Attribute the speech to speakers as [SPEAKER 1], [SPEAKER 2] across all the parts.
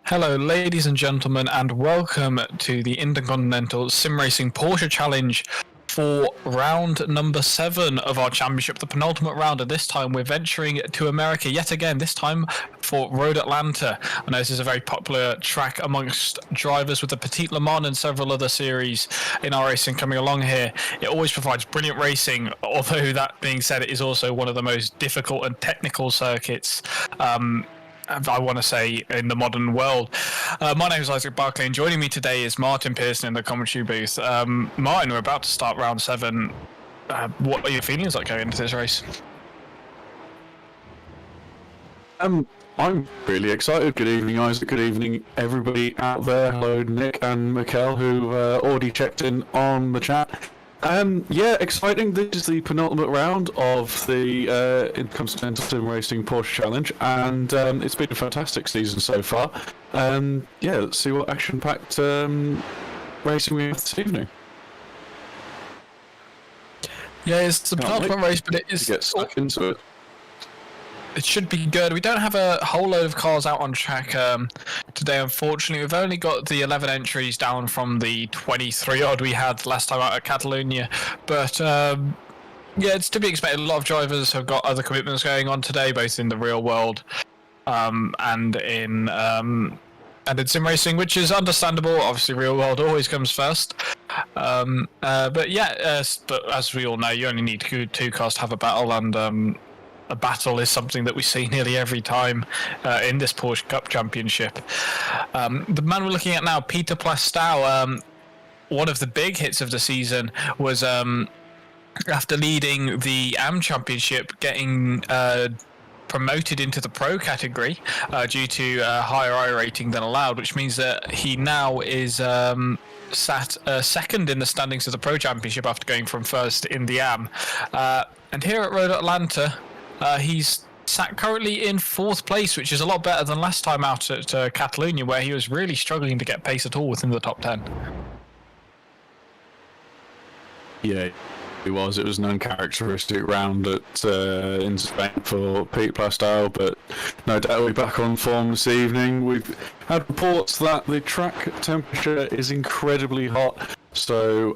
[SPEAKER 1] Hello, ladies and gentlemen, and welcome to the Intercontinental Sim Racing Porsche Challenge for round number 7 of our championship, the penultimate round. And this time we're venturing to America yet again, this time for Road Atlanta. I know this is a very popular track amongst drivers with the Petit Le Mans and several other series in our racing coming along here. It always provides brilliant racing, although that being said, it is also one of the most difficult and technical circuits I want to say in the modern world. My name is Isaac Barclay, and joining me today is Martin Pearson in the commentary booth. Martin, we're about to start round 7. What are your feelings like going into this race?
[SPEAKER 2] I'm really excited. Good evening, Isaac. Good evening, everybody out there. Hello, Nick and Mikkel, who already checked in on the chat. Yeah, exciting. This is the penultimate round of the Intercontinental Sim Racing Porsche Challenge, and it's been a fantastic season so far. Yeah, let's see what action-packed racing we have this evening.
[SPEAKER 1] Yeah, it's the penultimate race, but it is...
[SPEAKER 2] Get stuck into it.
[SPEAKER 1] It should be good. We don't have a whole load of cars out on track today, unfortunately. We've only got the 11 entries down from the 23 odd we had last time out at Catalonia. But yeah, it's to be expected. A lot of drivers have got other commitments going on today, both in the real world and in sim racing, which is understandable. Obviously, real world always comes first. But yeah, but as we all know, you only need two cars to have a battle, and a battle is something that we see nearly every time in this Porsche Cup Championship. The man we're looking at now, Peter Plastow, one of the big hits of the season was after leading the AM Championship, getting promoted into the Pro category due to a higher I rating than allowed, which means that he now is sat second in the standings of the Pro Championship after going from first in the AM. And here at Road Atlanta, he's sat currently in 4th place, which is a lot better than last time out at Catalonia, where he was really struggling to get pace at all within the top 10.
[SPEAKER 2] Yeah, it was. It was an uncharacteristic round in Spain for Pete Plastow, but no doubt we're back on form this evening. We've had reports that the track temperature is incredibly hot. So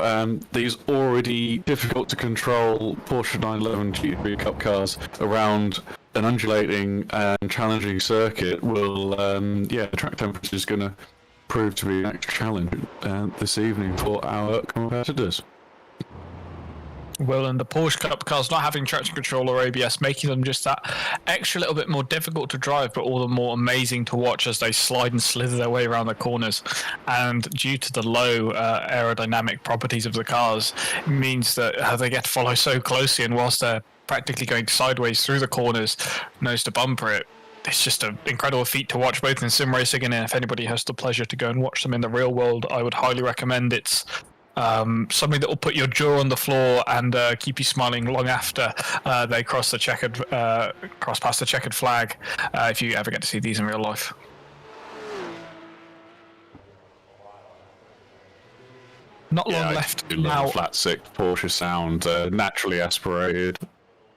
[SPEAKER 2] these already difficult to control Porsche 911 GT3 Cup cars around an undulating and challenging circuit will, yeah, the track temperature is going to prove to be an extra challenge this evening for our competitors.
[SPEAKER 1] Well, and the Porsche Cup cars not having traction control or ABS, making them just that extra little bit more difficult to drive, but all the more amazing to watch as they slide and slither their way around the corners. And due to the low aerodynamic properties of the cars, it means that they get to follow so closely, and whilst they're practically going sideways through the corners, nose to bumper, it's just an incredible feat to watch, both in sim racing, and if anybody has the pleasure to go and watch them in the real world, I would highly recommend it. Something that will put your jaw on the floor and keep you smiling long after they cross past the checkered flag, if you ever get to see these in real life. Not long left now.
[SPEAKER 2] Flat 6 Porsche sound, naturally aspirated.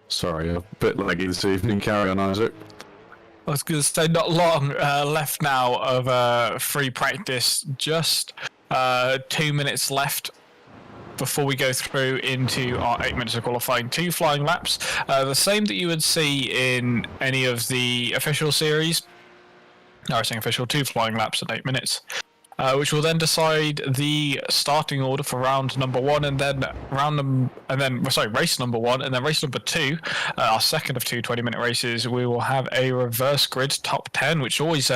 [SPEAKER 2] Sorry, a bit laggy this evening. Carry on, Isaac.
[SPEAKER 1] I was going to say not long left now of free practice. Just 2 minutes left before we go through into our 8 minutes of qualifying. 2 flying laps, the same that you would see in any of the official series. No, I was saying official, 2 flying laps at 8 minutes, which will then decide the starting order for round number 1, and then race number 1, and then race number 2, our second of 2 20-minute races. We will have a reverse grid top 10, which always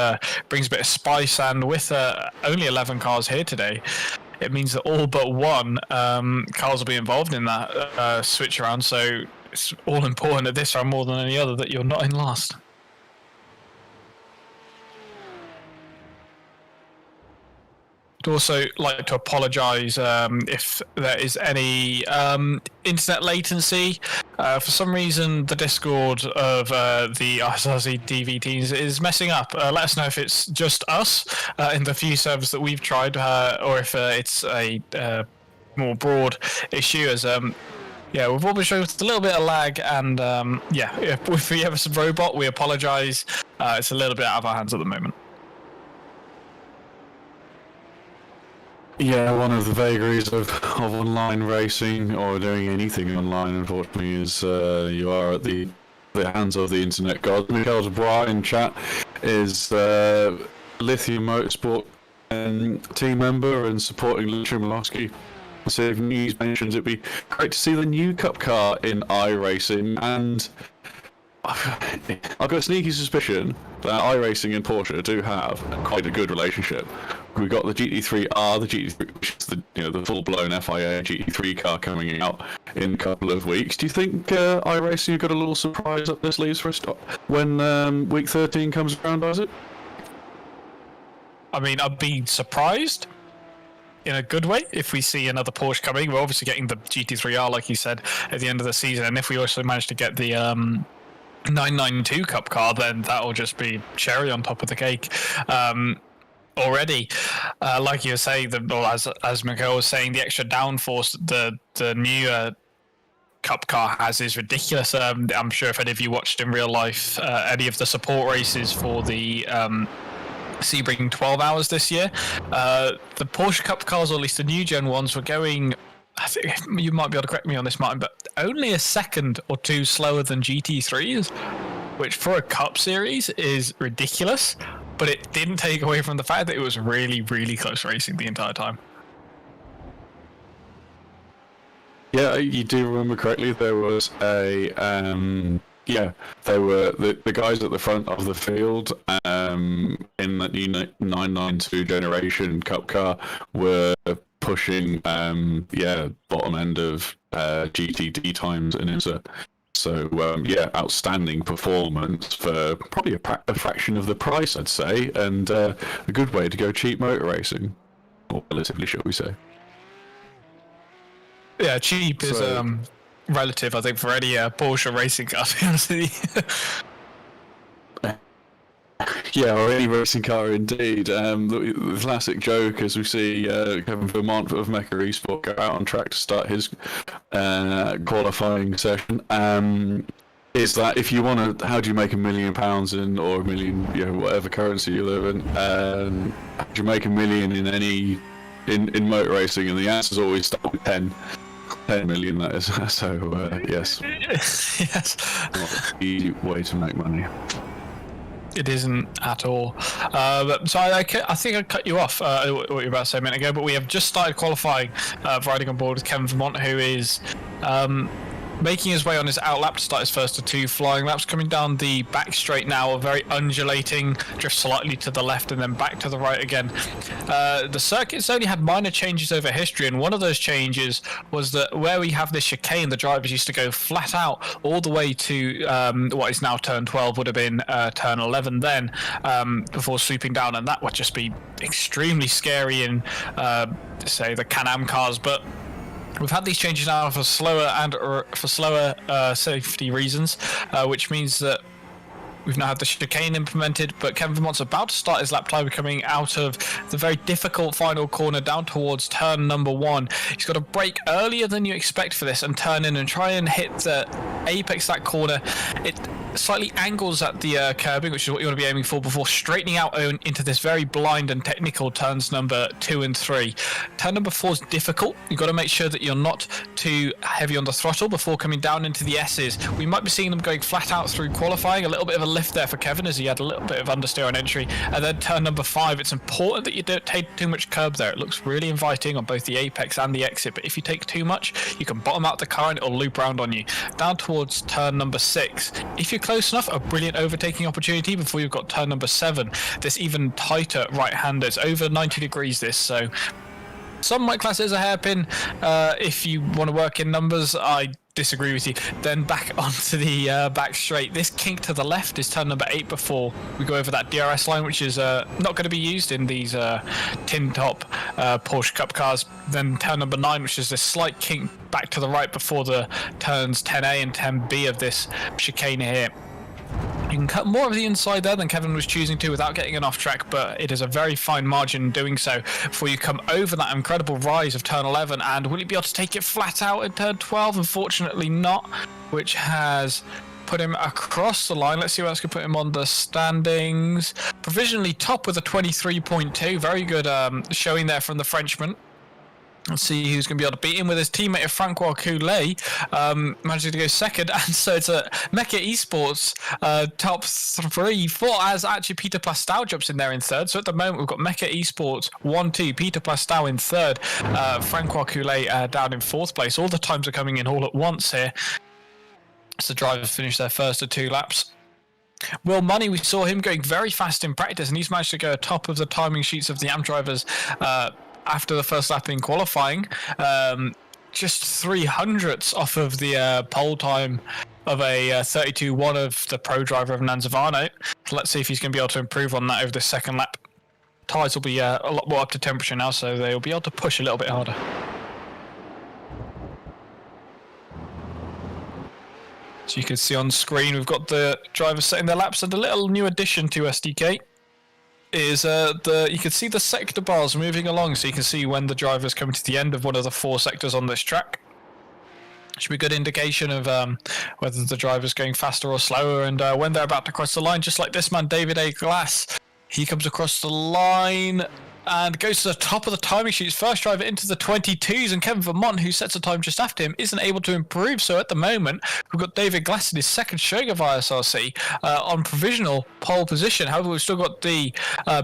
[SPEAKER 1] brings a bit of spice, and with only 11 cars here today, it means that all but one cars will be involved in that switch around, so it's all important at this round more than any other that you're not in last. I'd also like to apologise if there is any internet latency. For some reason, the Discord of the ISRC DV teams is messing up. Let us know if it's just us in the few servers that we've tried, or if it's a more broad issue. As yeah, we've always shown a little bit of lag, and yeah, if we have some robot, we apologise. It's a little bit out of our hands at the moment.
[SPEAKER 2] Yeah, one of the vagaries of online racing or doing anything online, unfortunately, is you are at the hands of the internet gods. Mikhail Dubois in chat is Lithium Motorsport team member and supporting Lucian Milowski. So if news mentions it'd be great to see the new Cup car in iRacing, and I've got a sneaky suspicion that iRacing and Porsche do have quite a good relationship. We've got the GT3R, the GT3, which is the full-blown FIA GT3 car coming out in a couple of weeks. Do you think iRacing have got a little surprise up their sleeves for us when week 13 comes around? Does it?
[SPEAKER 1] I mean, I'd be surprised in a good way if we see another Porsche coming. We're obviously getting the GT3R, like you said, at the end of the season, and if we also manage to get the 992 Cup car, then that'll just be cherry on top of the cake. Already, like you were saying, as Miguel was saying, the extra downforce the new Cup car has is ridiculous. I'm sure if any of you watched in real life any of the support races for the Sebring 12 hours this year, the Porsche Cup cars, or at least the new gen ones, were going, I think you might be able to correct me on this, Martin, but only a second or two slower than GT3s, which for a Cup series is ridiculous, but it didn't take away from the fact that it was really, really close racing the entire time.
[SPEAKER 2] Yeah, you do remember correctly. There was a they were the guys at the front of the field in that new 992 generation Cup car were pushing bottom end of GTD times, and it's outstanding performance for probably a fraction of the price, I'd say, and a good way to go cheap motor racing, or relatively, shall we say.
[SPEAKER 1] Yeah, cheap is relative, I think, for any Porsche racing car, to be honest with you.
[SPEAKER 2] Yeah, or any racing car indeed. The classic joke, as we see Kevin Vermont of Mecha Esport go out on track to start his qualifying session, is that if you want to, how do you make £1 million or $1 million, whatever currency you live in, how do you make $1 million in motor racing? And the answer's always start with 10 million, that is. So yes,
[SPEAKER 1] yes,
[SPEAKER 2] not an easy way to make money.
[SPEAKER 1] It isn't at all. So I think I cut you off what you were about to say a minute ago, but we have just started qualifying, riding on board with Kevin Vermont, who is making his way on his outlap to start his first of two flying laps, coming down the back straight now, very undulating, drift slightly to the left and then back to the right again. The circuit's only had minor changes over history, and one of those changes was that where we have this chicane, the drivers used to go flat out all the way to what is now turn 12, would have been turn 11 then, before swooping down, and that would just be extremely scary in, say, the Can-Am cars, but we've had these changes now for slower safety reasons, which means that we've now had the chicane implemented, but Kevin Vermont's about to start his lap time coming out of the very difficult final corner down towards turn number 1. He's got to brake earlier than you expect for this and turn in and try and hit the apex of that corner. It slightly angles at the curbing, which is what you want to be aiming for, before straightening out into this very blind and technical turns number 2 and 3. Turn number 4 is difficult. You've got to make sure that you're not too heavy on the throttle before coming down into the S's. We might be seeing them going flat out through qualifying, a little bit of a lift there for Kevin as he had a little bit of understeer on entry, and then turn number 5, it's important that you don't take too much curb there. It looks really inviting on both the apex and the exit, but if you take too much, you can bottom out the car and it'll loop around on you. Down towards turn number 6, if you're close enough, a brilliant overtaking opportunity before you've got turn number 7, this even tighter right-hander. It's over 90 degrees this, so some might class it as a hairpin. If you want to work in numbers, I disagree with you. Then back onto the back straight. This kink to the left is turn number 8 before we go over that DRS line, which is not going to be used in these tin top Porsche Cup cars. Then turn number 9, which is this slight kink back to the right before the turns 10A and 10B of this chicane here. You can cut more of the inside there than Kevin was choosing to without getting an off track, but it is a very fine margin in doing so before you come over that incredible rise of turn 11. And will he be able to take it flat out in turn 12? Unfortunately not, which has put him across the line. Let's see what else could put him on the standings. Provisionally top with a 23.2. Very good showing there from the Frenchman. Let's see who's going to be able to beat him with his teammate Francois Coulet, managing to go second. And so it's a Mecha Esports top 3, 4, as actually Peter Plastow jumps in there in third. So at the moment, we've got Mecha Esports 1, 2, Peter Plastow in third, Francois Coulet down in fourth place. All the times are coming in all at once here. So the drivers finished their first of 2 laps. Will Money, we saw him going very fast in practice, and he's managed to go atop of the timing sheets of the AM drivers after the first lap in qualifying. Just 300ths off of the pole time of a 32.1 of the pro driver of Nanzavano. So let's see if he's going to be able to improve on that over the second lap. Tyres will be a lot more up to temperature now, so they'll be able to push a little bit harder. So you can see on screen, we've got the drivers setting their laps, and a little new addition to SDK is you can see the sector bars moving along, so you can see when the driver's coming to the end of one of the 4 sectors on this track. Should be a good indication of whether the driver's going faster or slower, and when they're about to cross the line, just like this man, David A. Glass. He comes across the line and goes to the top of the timing sheets. First driver into the 22s, and Kevin Vermont, who sets a time just after him, isn't able to improve. So at the moment, we've got David Glass in his second showing of ISRC on provisional pole position. However, we've still got the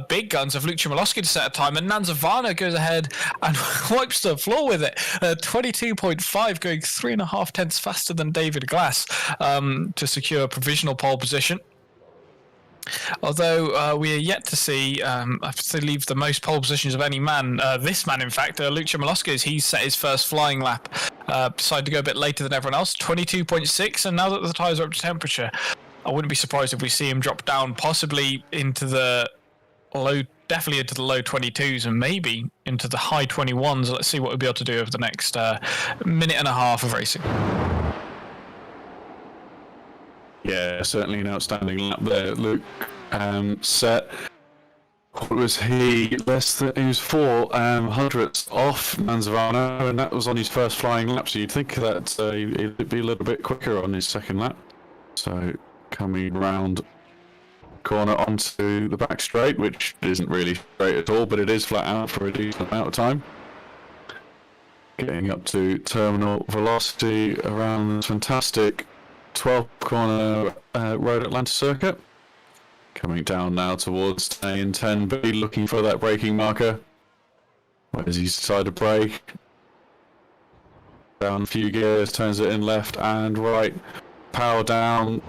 [SPEAKER 1] big guns of Luke Chmielowski to set a time, and Nanzavano goes ahead and wipes the floor with it. 22.5, going 3.5 tenths faster than David Glass to secure a provisional pole position. Although we are yet to see, I believe, the most pole positions of any man. This man, in fact, Luke Chmielowski, he's set his first flying lap. Decided to go a bit later than everyone else, 22.6, and now that the tyres are up to temperature, I wouldn't be surprised if we see him drop down, possibly into the definitely into the low 22s, and maybe into the high 21s. Let's see what we'll be able to do over the next minute and a half of racing.
[SPEAKER 2] Yeah, certainly an outstanding lap there. Luke set. What was he? He was 4 hundredths off Nanzavano, and that was on his first flying lap. So you'd think that he'd be a little bit quicker on his second lap. So coming round corner onto the back straight, which isn't really straight at all, but it is flat out for a decent amount of time. Getting up to terminal velocity around this fantastic 12th corner Road Atlanta circuit. Coming down now towards 10 and 10B, looking for that braking marker. Where does he decide to brake? Down a few gears, turns it in left and right. Power down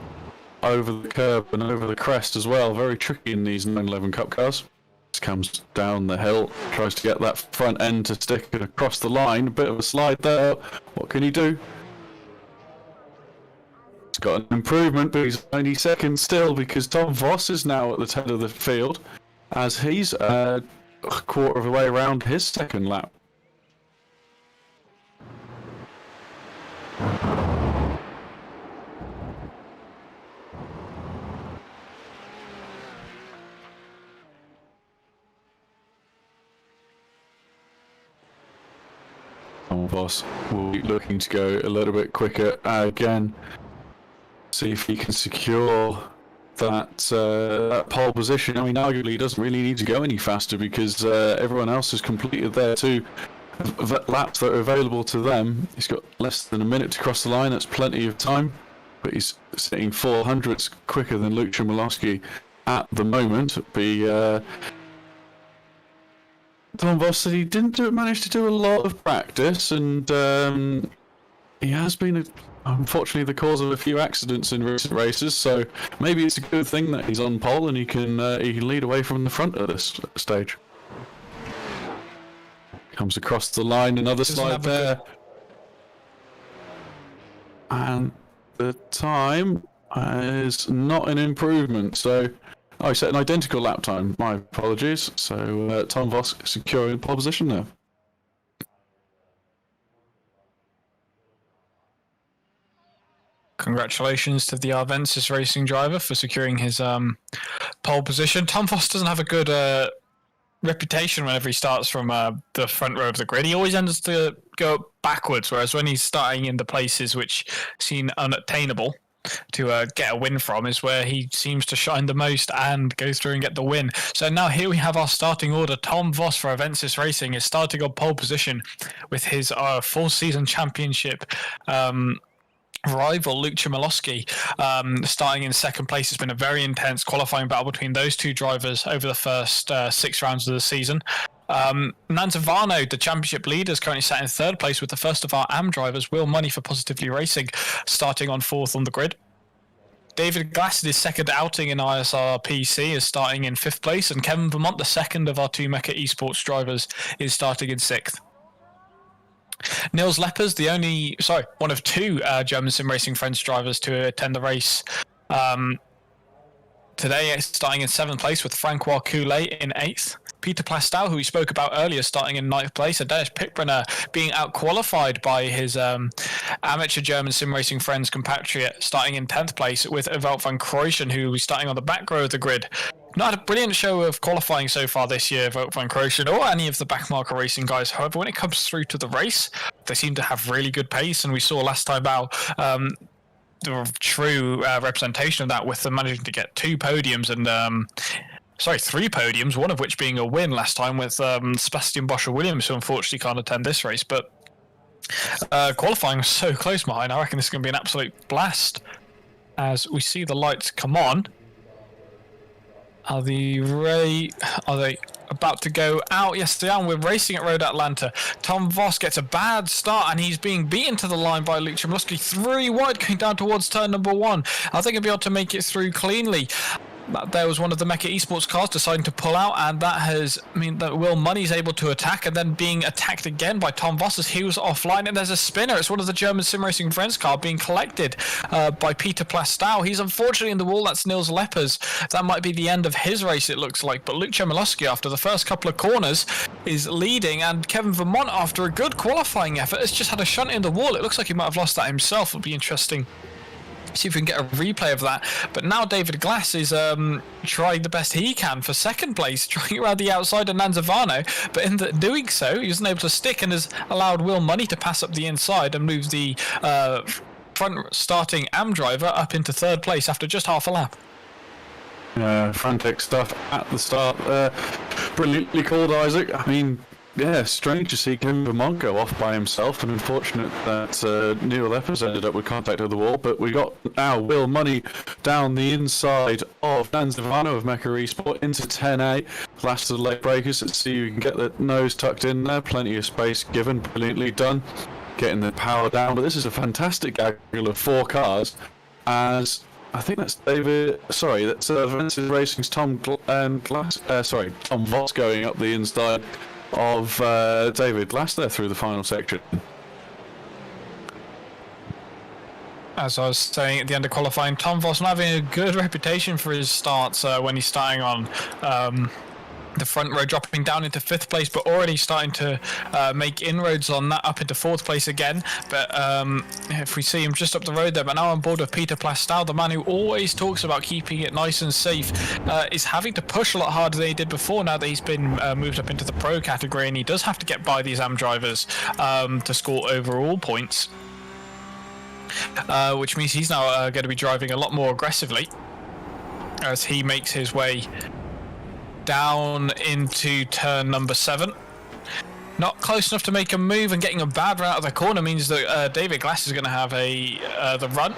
[SPEAKER 2] over the curb and over the crest as well. Very tricky in these 911 Cup cars. Just comes down the hill, tries to get that front end to stick it across the line. A bit of a slide there. What can he do? He's got an improvement, but he's only second still because Tom Voss is now at the head of the field as he's a quarter of the way around his second lap. Tom Voss will be looking to go a little bit quicker again. See if he can secure that pole position. I mean, arguably, he doesn't really need to go any faster because everyone else has completed their 2 laps that are available to them. He's got less than a minute to cross the line. That's plenty of time, but he's sitting 400ths quicker than Luke Chmielowski at the moment. Tom Voss said he didn't manage to do a lot of practice, and he has been unfortunately the cause of a few accidents in recent races, so maybe it's a good thing that he's on pole and he can lead away from the front at this stage. Comes across the line, another slide there. And the time is not an improvement, so I set an identical lap time, my apologies. So Tom Voss securing pole position there.
[SPEAKER 1] Congratulations to the Arvensis racing driver for securing his pole position. Tom Voss doesn't have a good reputation whenever he starts from the front row of the grid. He always ends to go backwards, whereas when he's starting in the places which seem unattainable, to get a win from is where he seems to shine the most and go through and get the win. So now here we have our starting order. Tom Voss for Avensis Racing is starting on pole position with his full season championship rival Luke Chmielowski starting in second place. It's been a very intense qualifying battle between those two drivers over the first 6 rounds of the season. Nanzavano, the championship leader, is currently sat in third place with the first of our AM drivers, Will Money for Positively Racing, starting on fourth on the grid. David Glass, his second outing in ISRPC, is starting in fifth place, and Kevin Vermont, the second of our two Mecha Esports drivers, is starting in sixth. Nils Leppers, one of two German Sim Racing Friends drivers to attend the race today, starting in 7th place with Francois Coulet in 8th. Peter Plastow, who we spoke about earlier, starting in 9th place, and Dennis Pickbrenner being out-qualified by his amateur German Sim Racing Friends compatriot, starting in 10th place with Evelt van Kreuschen, who was starting on the back row of the grid. Not had a brilliant show of qualifying so far this year, Evelt van Kreuschen, or any of the backmarker racing guys. However, when it comes through to the race, they seem to have really good pace, and we saw last time out the true representation of that, with them managing to get 2 podiums and 3 podiums, one of which being a win last time with Sebastian Boscher-Williams, who unfortunately can't attend this race. But qualifying was so close behind. I reckon this is going to be an absolute blast as we see the lights come on. Are they about to go out? Yes, they are. And we're racing at Road Atlanta. Tom Voss gets a bad start, and he's being beaten to the line by Luke Chmielowski. 3 wide going down towards turn number 1. I think he'll be able to make it through cleanly. There was one of the Mecha Esports cars deciding to pull out, and that has mean that Will Money's able to attack, and then being attacked again by Tom Voss as he was offline, and there's a spinner. It's one of the German Sim Racing Friends car being collected by Peter Plastow. He's unfortunately in the wall. That's Nils Leppers. That might be the end of his race, it looks like, but Luke Chmielowski, after the first couple of corners, is leading, and Kevin Vermont, after a good qualifying effort, has just had a shunt in the wall. It looks like he might have lost that himself. It'll be interesting. See if we can get a replay of that. But now David Glass is trying the best he can for second place, trying around the outside of Nanzavano, but in doing so, he wasn't able to stick and has allowed Will Money to pass up the inside and move the front starting AM driver up into third place after just half a lap.
[SPEAKER 2] Frantic stuff at the start there. Brilliantly called, Isaac. I mean, yeah, strange to see Kevin Vermont go off by himself, and unfortunate that Neil Leppers ended up with contact with the wall. But we got now Will Money down the inside of Nanzavano of Mecha Esport into 10A. Last of the leg breakers. Let's see if you can get the nose tucked in there. Plenty of space given. Brilliantly done. Getting the power down. But this is a fantastic gaggle of 4 cars. As I think that's that's Avensis Racing's Tom Voss going up the inside of David Glass there through the final section.
[SPEAKER 1] As I was saying at the end of qualifying, Tom Voss not having a good reputation for his starts when he's starting on the front row, dropping down into 5th place, but already starting to make inroads on that up into 4th place again. But if we see him just up the road there, but now on board with Peter Plastow, the man who always talks about keeping it nice and safe, is having to push a lot harder than he did before now that he's been moved up into the pro category, and he does have to get by these AM drivers to score overall points. Which means he's now going to be driving a lot more aggressively as he makes his way down into turn number 7. Not close enough to make a move, and getting a bad run out of the corner means that David Glass is going to have the run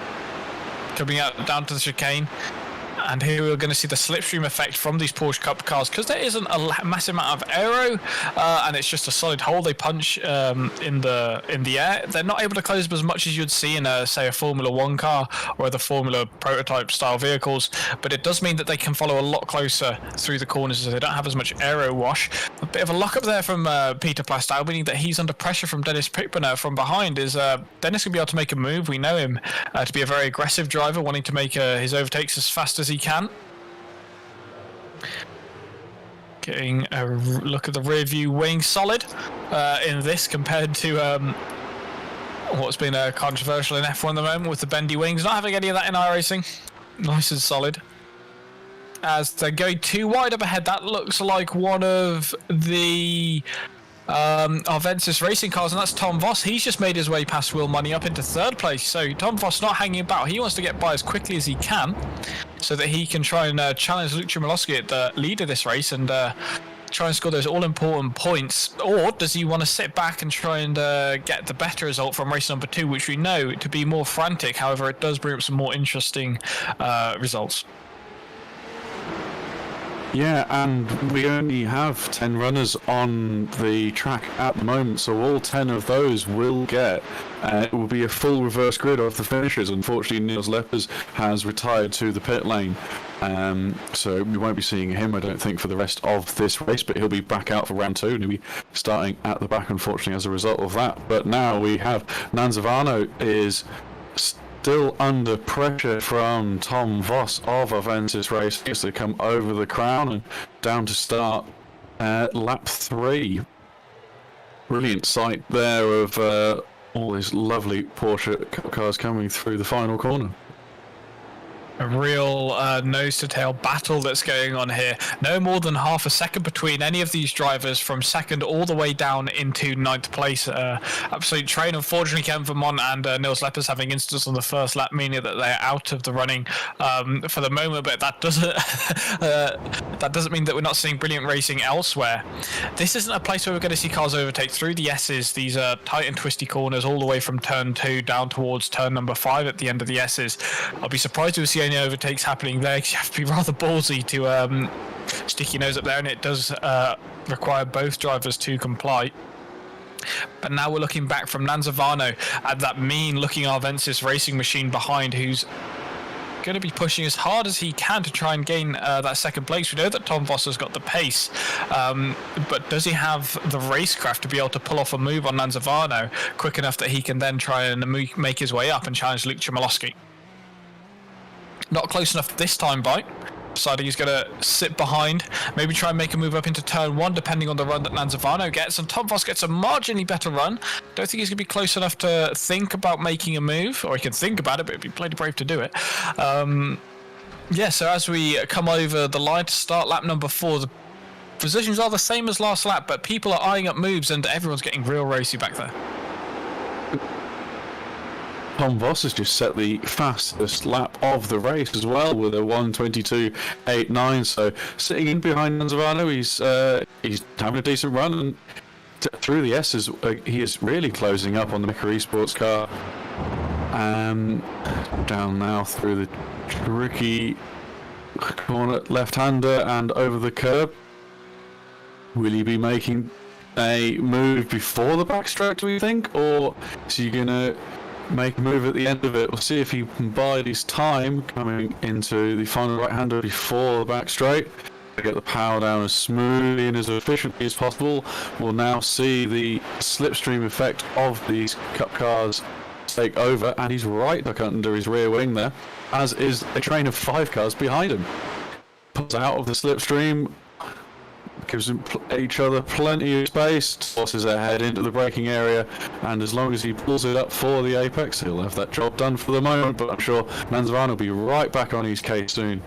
[SPEAKER 1] coming out down to the chicane. And here we're going to see the slipstream effect from these Porsche Cup cars, because there isn't a massive amount of aero, and it's just a solid hole they punch in the air. They're not able to close up as much as you'd see in say a Formula 1 car or the Formula prototype style vehicles, but it does mean that they can follow a lot closer through the corners as they don't have as much aero wash. A bit of a lock up there from Peter Plastow, meaning that he's under pressure from Dennis Pickbrenner from behind. Is Dennis going to be able to make a move? We know him to be a very aggressive driver, wanting to make his overtakes as fast as he can. Getting a look at the rear view wing, solid in this compared to what's been controversial in F1 at the moment with the bendy wings. Not having any of that in iRacing. Nice and solid. As they're going too wide up ahead, that looks like one of the Arvensis Racing Cars, and that's Tom Voss. He's just made his way past Will Money up into 3rd place. So Tom Voss not hanging about. He wants to get by as quickly as he can so that he can try and challenge Luke Chmielowski at the lead of this race and try and score those all-important points. Or does he want to sit back and try and get the better result from race number 2, which we know to be more frantic. However, it does bring up some more interesting results.
[SPEAKER 2] Yeah, and we only have 10 runners on the track at the moment, so all 10 of those will get, it will be a full reverse grid of the finishers. Unfortunately, Niels Leppers has retired to the pit lane, so we won't be seeing him, I don't think, for the rest of this race, but he'll be back out for round 2, and he'll be starting at the back, unfortunately, as a result of that. But now we have Nanzavano is still under pressure from Tom Voss of Aventis Racing as they come over the crown and down to start lap 3. Brilliant sight there of all these lovely Porsche Cup cars coming through the final corner.
[SPEAKER 1] A real nose-to-tail battle that's going on here. No more than half a second between any of these drivers from 2nd all the way down into 9th place. Absolute train. Unfortunately, Ken Vermont and Niels Leppers having incidents on the first lap, meaning that they're out of the running for the moment. But that doesn't mean that we're not seeing brilliant racing elsewhere. This isn't a place where we're going to see cars overtake through the S's. These are tight and twisty corners all the way from turn 2 down towards turn number 5 at the end of the S's. I'll be surprised if we see any overtakes happening there, because you have to be rather ballsy to stick your nose up there, and it does require both drivers to comply. But now we're looking back from Nanzavano at that mean-looking Arvensis racing machine behind, who's going to be pushing as hard as he can to try and gain that 2nd place. We know that Tom Voss has got the pace, but does he have the racecraft to be able to pull off a move on Nanzavano quick enough that he can then try and make his way up and challenge Luke Chmielowski? Not close enough this time by. Deciding he's going to sit behind, maybe try and make a move up into turn 1, depending on the run that Nanzavano gets. And Tom Voss gets a marginally better run. Don't think he's going to be close enough to think about making a move, or he can think about it, but he'd be plenty brave to do it. Yeah, so as we come over the line to start lap number 4, the positions are the same as last lap, but people are eyeing up moves, and everyone's getting real racy back there.
[SPEAKER 2] Tom Voss has just set the fastest lap of the race as well with a 1:22.89. So sitting in behind Nanzavano, he's having a decent run, and through the S's, he is really closing up on the Mecca Esports car. Down now through the tricky corner, left-hander, and over the curb. Will he be making a move before the backstroke, do we think, or is he gonna make a move at the end of it? We'll see if he can bide his time coming into the final right-hander before the back straight to get the power down as smoothly and as efficiently as possible. We'll now see the slipstream effect of these Cup cars take over, and he's right back under his rear wing there, as is a train of 5 cars behind him. Pulls out of the slipstream, gives them each other plenty of space, tosses their head into the braking area, and as long as he pulls it up for the apex, he'll have that job done for the moment. But I'm sure Nanzavano will be right back on his case soon.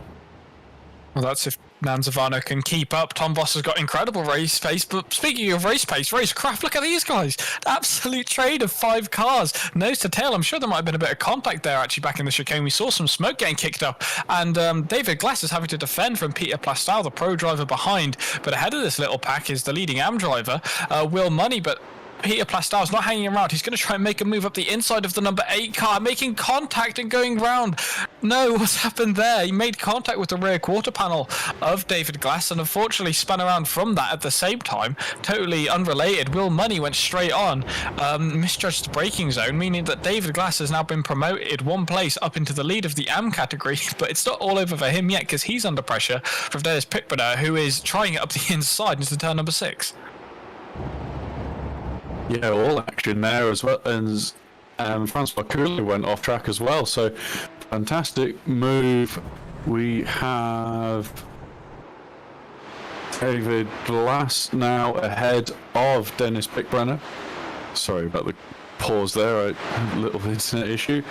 [SPEAKER 1] Well, that's if Nanzavano can keep up. Tom Voss has got incredible race pace, but speaking of race pace, racecraft, look at these guys. Absolute trade of 5 cars, nose to tail. I'm sure there might have been a bit of contact there actually back in the chicane. We saw some smoke getting kicked up, and David Glass is having to defend from Peter Plastow, the pro driver behind. But ahead of this little pack is the leading AM driver, Will Money, but Peter Plastow's not hanging around. He's going to try and make a move up the inside of the number 8 car, making contact and going round. No, what's happened there? He made contact with the rear quarter panel of David Glass and unfortunately spun around from that at the same time. Totally unrelated. Will Money went straight on, misjudged the braking zone, meaning that David Glass has now been promoted 1 place up into the lead of the AM category, but it's not all over for him yet because he's under pressure from Dennis Pickbrenner, who is trying it up the inside into turn number 6.
[SPEAKER 2] Yeah, all action there as well, and Francois Coulter went off track as well, so fantastic move. We have David Glass now ahead of Dennis Pickbrenner. Sorry about the pause there, a little internet issue.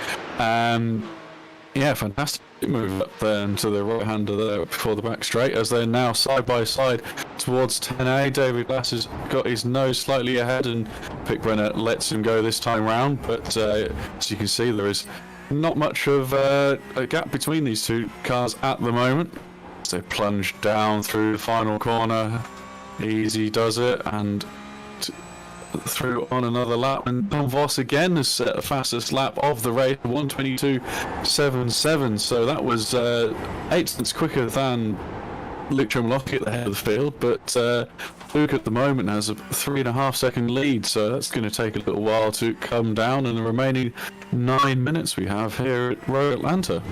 [SPEAKER 2] Yeah, fantastic move up then to the right-hander there before the back straight, as they're now side by side towards 10A. David Glass has got his nose slightly ahead, and Pick Brenner lets him go this time round. But as you can see, there is not much of a gap between these two cars at the moment. So they plunge down through the final corner. Easy does it, and through on another lap, and Tom Voss again has set the fastest lap of the race, 1:22.77. So that was 8 tenths quicker than Luke Chomolowski at the head of the field, but Luke at the moment has a 3.5 second lead, so that's going to take a little while to come down in the remaining 9 minutes we have here at Road Atlanta.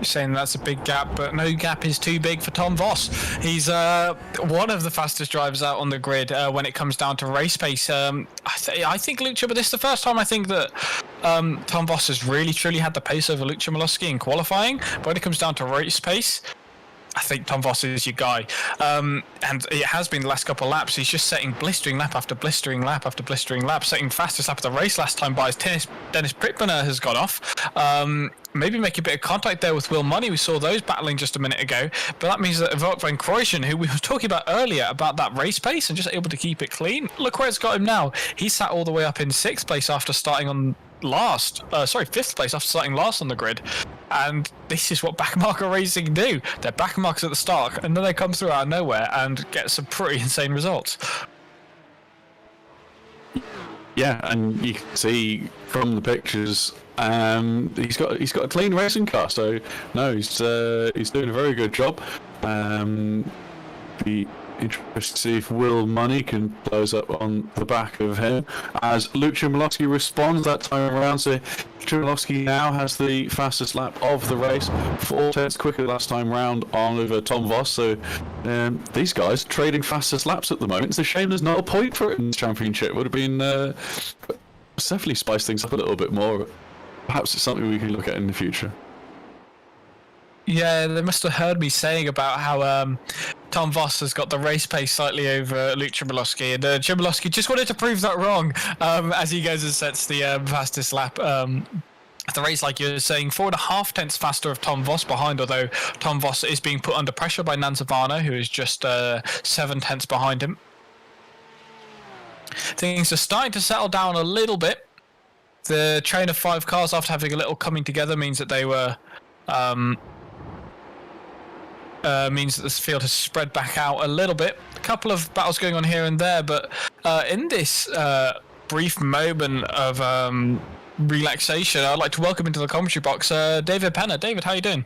[SPEAKER 1] Saying that's a big gap, but no gap is too big for Tom Voss. He's one of the fastest drivers out on the grid when it comes down to race pace. I think Luke Chomolowski, this is the first time I think that Tom Voss has really truly had the pace over Luke Chomolowski in qualifying, but when it comes down to race pace, I think Tom Voss is your guy, and it has been the last couple of laps. He's just setting blistering lap after blistering lap after blistering lap, setting fastest lap of the race last time by his Dennis Prittbrenner has gone off. Maybe make a bit of contact there with Will Money. We saw those battling just a minute ago, but that means that Wout van Krooijsen, who we were talking about earlier about that race pace and just able to keep it clean, look where it's got him now. He sat all the way up in 6th place after starting on fifth place after starting last on the grid. And this is what backmarker racing do. They're backmarkers at the start, and then they come through out of nowhere and get some pretty insane results.
[SPEAKER 2] Yeah, and you can see from the pictures, he's got a clean racing car. So no, he's doing a very good job. Be interested to see if Will Money can close up on the back of him as Luke Chomolowski responds that time around. So Chomolowski now has the fastest lap of the race, 4 tenths quicker last time round on over Tom Voss. So these guys trading fastest laps at the moment. It's a shame there's not a point for it in the championship. Would have been definitely spice things up a little bit more. Perhaps it's something we can look at in the future.
[SPEAKER 1] Yeah, they must have heard me saying about how Tom Voss has got the race pace slightly over Luke Chomolowski, and Chomolowski just wanted to prove that wrong as he goes and sets the fastest lap. The race, like you're saying, 4.5 tenths faster of Tom Voss behind, although Tom Voss is being put under pressure by Nanzavano, who is just 7 tenths behind him. Things are starting to settle down a little bit. The train of 5 cars, after having a little coming together, means that they were means that this field has spread back out a little bit. A couple of battles going on here and there, but in this brief moment of relaxation, I'd like to welcome into the commentary box David Penner. David, how you doing?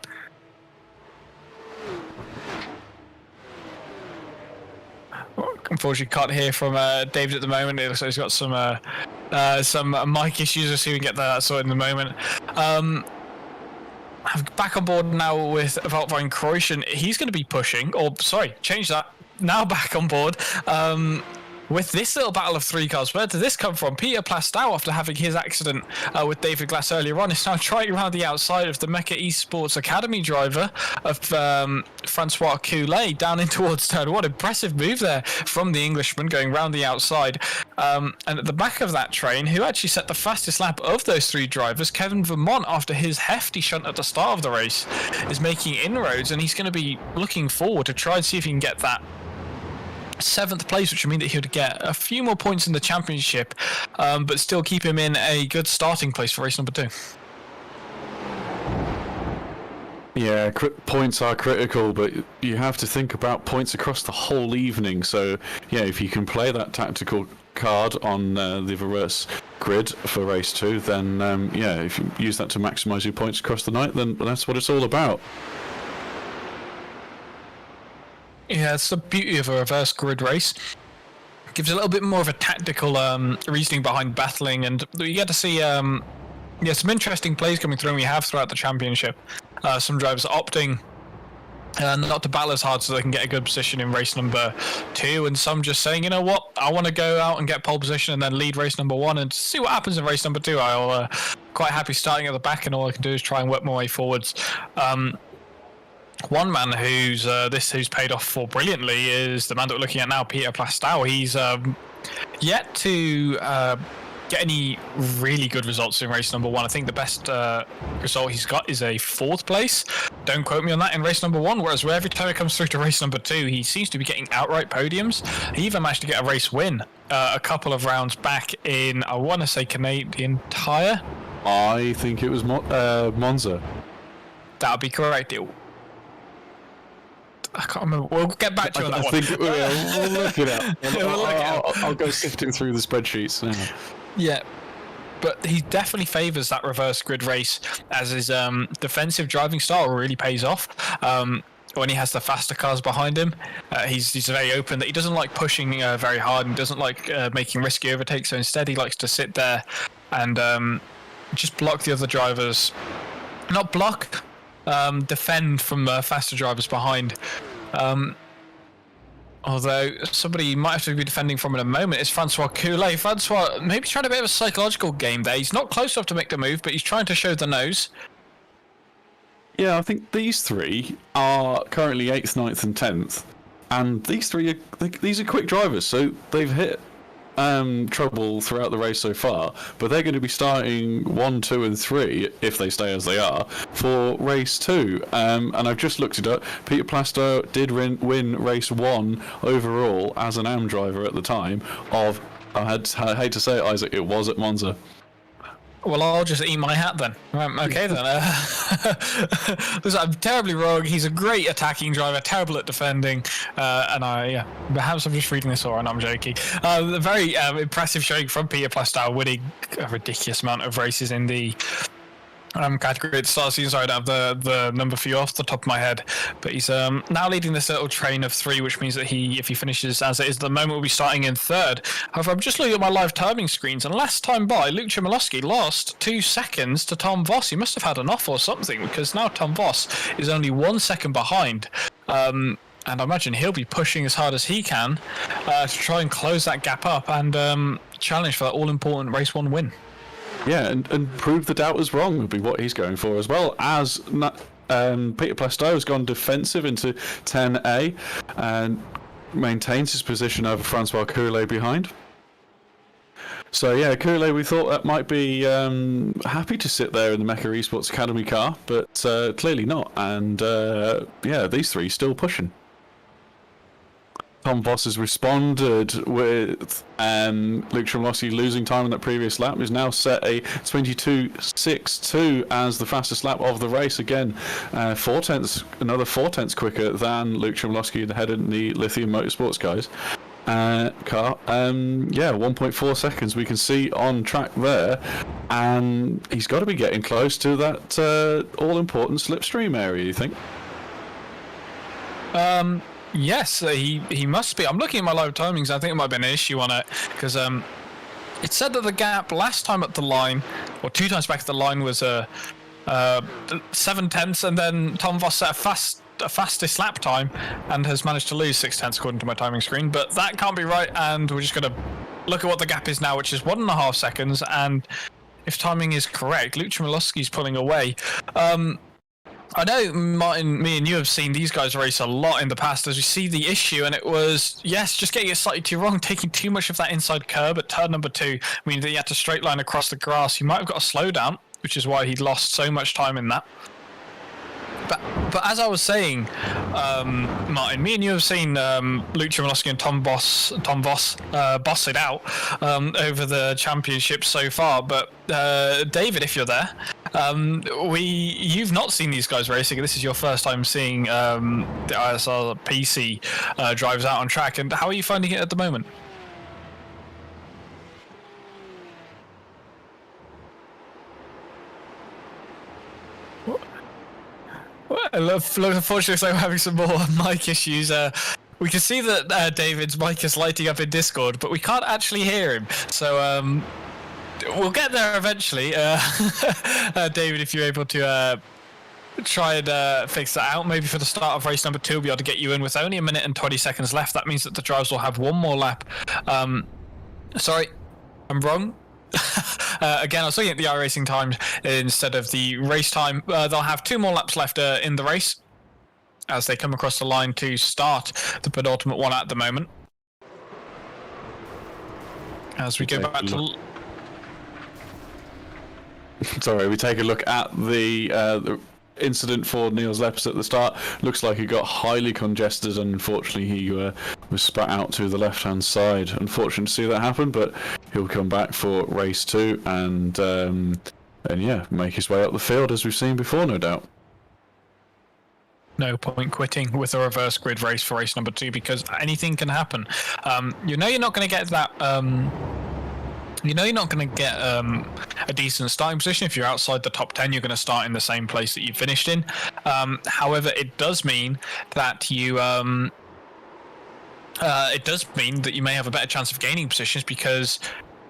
[SPEAKER 1] Unfortunately, can't hear from David at the moment. It looks like he's got some mic issues. We'll see if we can get that sorted in a moment. I'm back on board now with Wout van Krooijsen. He's going to be pushing, change that. Now back on board with this little battle of 3 cars. Where did this come from? Peter Plastow, after having his accident with David Glass earlier on, is now trying around the outside of the Mecca Esports Academy driver of Francois Coulet down in towards turn 1. Impressive move there from the Englishman going round the outside. And at the back of that train, who actually set the fastest lap of those 3 drivers, Kevin Vermont, after his hefty shunt at the start of the race, is making inroads, and he's going to be looking forward to try and see if he can get that 7th place, which would mean that he would get a few more points in the championship, but still keep him in a good starting place for race number 2.
[SPEAKER 2] Yeah, points are critical, but you have to think about points across the whole evening. So yeah, if you can play that tactical card on the reverse grid for race 2, then yeah, if you use that to maximise your points across the night, then that's what it's all about.
[SPEAKER 1] Yeah, it's the beauty of a reverse grid race. Gives a little bit more of a tactical reasoning behind battling, and you get to see some interesting plays coming through, and we have throughout the championship. Some drivers opting not to battle as hard so they can get a good position in race number 2, and some just saying, you know what, I want to go out and get pole position and then lead race number 1 and see what happens in race number 2. I'll quite happy starting at the back, and all I can do is try and work my way forwards. One man who's paid off for brilliantly is the man that we're looking at now, Peter Plastow. He's yet to get any really good results in race number 1. I think the best result he's got is a 4th place. Don't quote me on that in race number 1. Whereas every time it comes through to race number 2, he seems to be getting outright podiums. He even managed to get a race win a couple of rounds back in, I want to say, Canadian Tire.
[SPEAKER 2] I think it was Monza.
[SPEAKER 1] That would be correct. I can't remember. We'll get back to you on that one.
[SPEAKER 2] I think we'll look it up. I'll go sifting through the spreadsheets now.
[SPEAKER 1] Yeah, but he definitely favours that reverse grid race, as his defensive driving style really pays off. When he has the faster cars behind him, he's very open. That he doesn't like pushing very hard, and doesn't like making risky overtakes. So instead, he likes to sit there and just block the other drivers. Not block. Defend from faster drivers behind. Although somebody might have to be defending from in a moment is Francois Coulet. Francois maybe trying a bit of a psychological game there. He's not close enough to make the move, but he's trying to show the nose.
[SPEAKER 2] Yeah, I think these 3 are currently 8th, 9th, and 10th, and these are quick drivers, so they've hit trouble throughout the race so far, but they're going to be starting 1, 2, and 3 if they stay as they are for race 2. And I've just looked it up. Peter Plastow did win race 1 overall as an AM driver at the time of. I hate to say it, Isaac. It was at Monza.
[SPEAKER 1] Well, I'll just eat my hat then. Okay then. Listen, I'm terribly wrong. He's a great attacking driver, terrible at defending, and perhaps I'm just reading this all, and I'm joking. A very impressive showing from Peter Plastow, winning a ridiculous amount of races in the category at the start of the season. Sorry, I don't have the number for you off the top of my head, but he's now leading this little train of 3, which means that if he finishes as it is at the moment, will be starting in 3rd. However, I'm just looking at my live timing screens, and last time by, Luke Chmielowski lost 2 seconds to Tom Voss. He must have had an off or something, because now Tom Voss is only 1 second behind. And I imagine he'll be pushing as hard as he can to try and close that gap up and challenge for that all-important race 1 win.
[SPEAKER 2] Yeah, and prove the doubters wrong would be what he's going for, as well as Peter Plastow has gone defensive into 10A and maintains his position over Francois Coulet behind. So yeah, Coulet, we thought that might be happy to sit there in the Mecha Esports Academy car, but clearly not. And these 3 still pushing. Tom Voss has responded with Luke Chmielowski losing time on that previous lap. He's now set a 22.62 as the fastest lap of the race. Again, another 4 tenths quicker than Luke Chmielowski ahead in the Lithium Motorsports guys car. 1.4 seconds we can see on track there, and he's got to be getting close to that all-important slipstream area, you think?
[SPEAKER 1] Yes, he must be. I'm looking at my live timings. I think it might have been an issue on it, because it said that the gap last time at the line, or 2 times back at the line, was 7 tenths, and then Tom Voss set a fastest lap time and has managed to lose 6 tenths according to my timing screen. But that can't be right, and we're just going to look at what the gap is now, which is 1.5 seconds. And if timing is correct, Luke Chmielowski's pulling away. I know, Martin, me and you have seen these guys race a lot in the past as we see the issue, and it was, yes, just getting it slightly too wrong, taking too much of that inside curb at turn number 2, meaning that you had to straight line across the grass. You might have got a slowdown, which is why he lost so much time in that. But as I was saying, Martin, me and you have seen Luke Chmielowski and Tom Voss boss it out over the championship so far. But David, if you're there, you've not seen these guys racing. This is your first time seeing the ISRPC drivers out on track. And how are you finding it at the moment? Unfortunately, I'm having some more mic issues. We can see that David's mic is lighting up in Discord, but we can't actually hear him. So we'll get there eventually. David, if you're able to try and fix that out, maybe for the start of race number 2, we'll be able to get you in with only 1 minute and 20 seconds left. That means that the drivers will have 1 more lap. Sorry, I'm wrong. Again, I was looking at the iRacing times instead of the race time. They'll have 2 more laps left in the race as they come across the line to start the penultimate one at the moment. As we go back to...
[SPEAKER 2] we take a look at the incident for Niels Lepers at the start. Looks like he got highly congested, and unfortunately he was spat out to the left-hand side. Unfortunate to see that happen, but he'll come back for race 2 and yeah, make his way up the field as we've seen before, no doubt.
[SPEAKER 1] No point quitting with a reverse grid race for race number 2, because anything can happen. You know you're not going to get that. You know you're not going to get a decent starting position if you're outside the top 10. You're going to start in the same place that you finished in. However, it does mean that you may have a better chance of gaining positions, because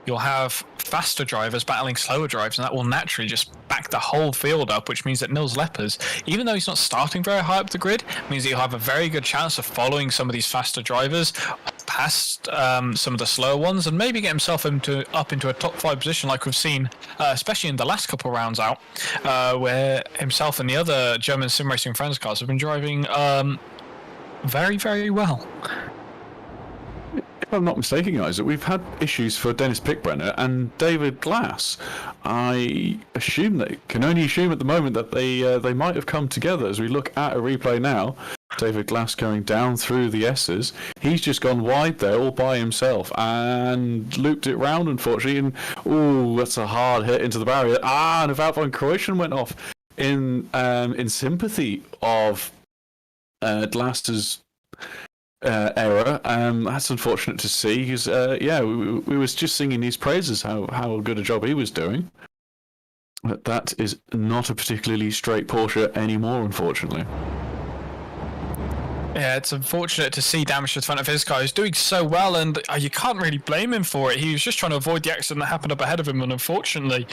[SPEAKER 1] you'll have faster drivers battling slower drivers, and that will naturally just back the whole field up, which means that Niels Lepers, even though he's not starting very high up the grid, means that you'll have a very good chance of following some of these faster drivers past some of the slower ones, and maybe get himself up into a top 5 position like we've seen, especially in the last couple of rounds out, where himself and the other German sim racing friends cars have been driving very, very well.
[SPEAKER 2] If I'm not mistaken, guys, that we've had issues for Dennis Pickbrenner and David Glass. I can only assume at the moment that they might have come together. As we look at a replay now, David Glass going down through the S's. He's just gone wide there all by himself and looped it round, unfortunately. And that's a hard hit into the barrier. And a Wout van Krooijsen went off in sympathy of Glass's error. That's unfortunate to see, because we was just singing his praises, how good a job he was doing. But that is not a particularly straight Porsche anymore, unfortunately.
[SPEAKER 1] Yeah, it's unfortunate to see damage to the front of his car. He's doing so well, and you can't really blame him for it. He was just trying to avoid the accident that happened up ahead of him, and unfortunately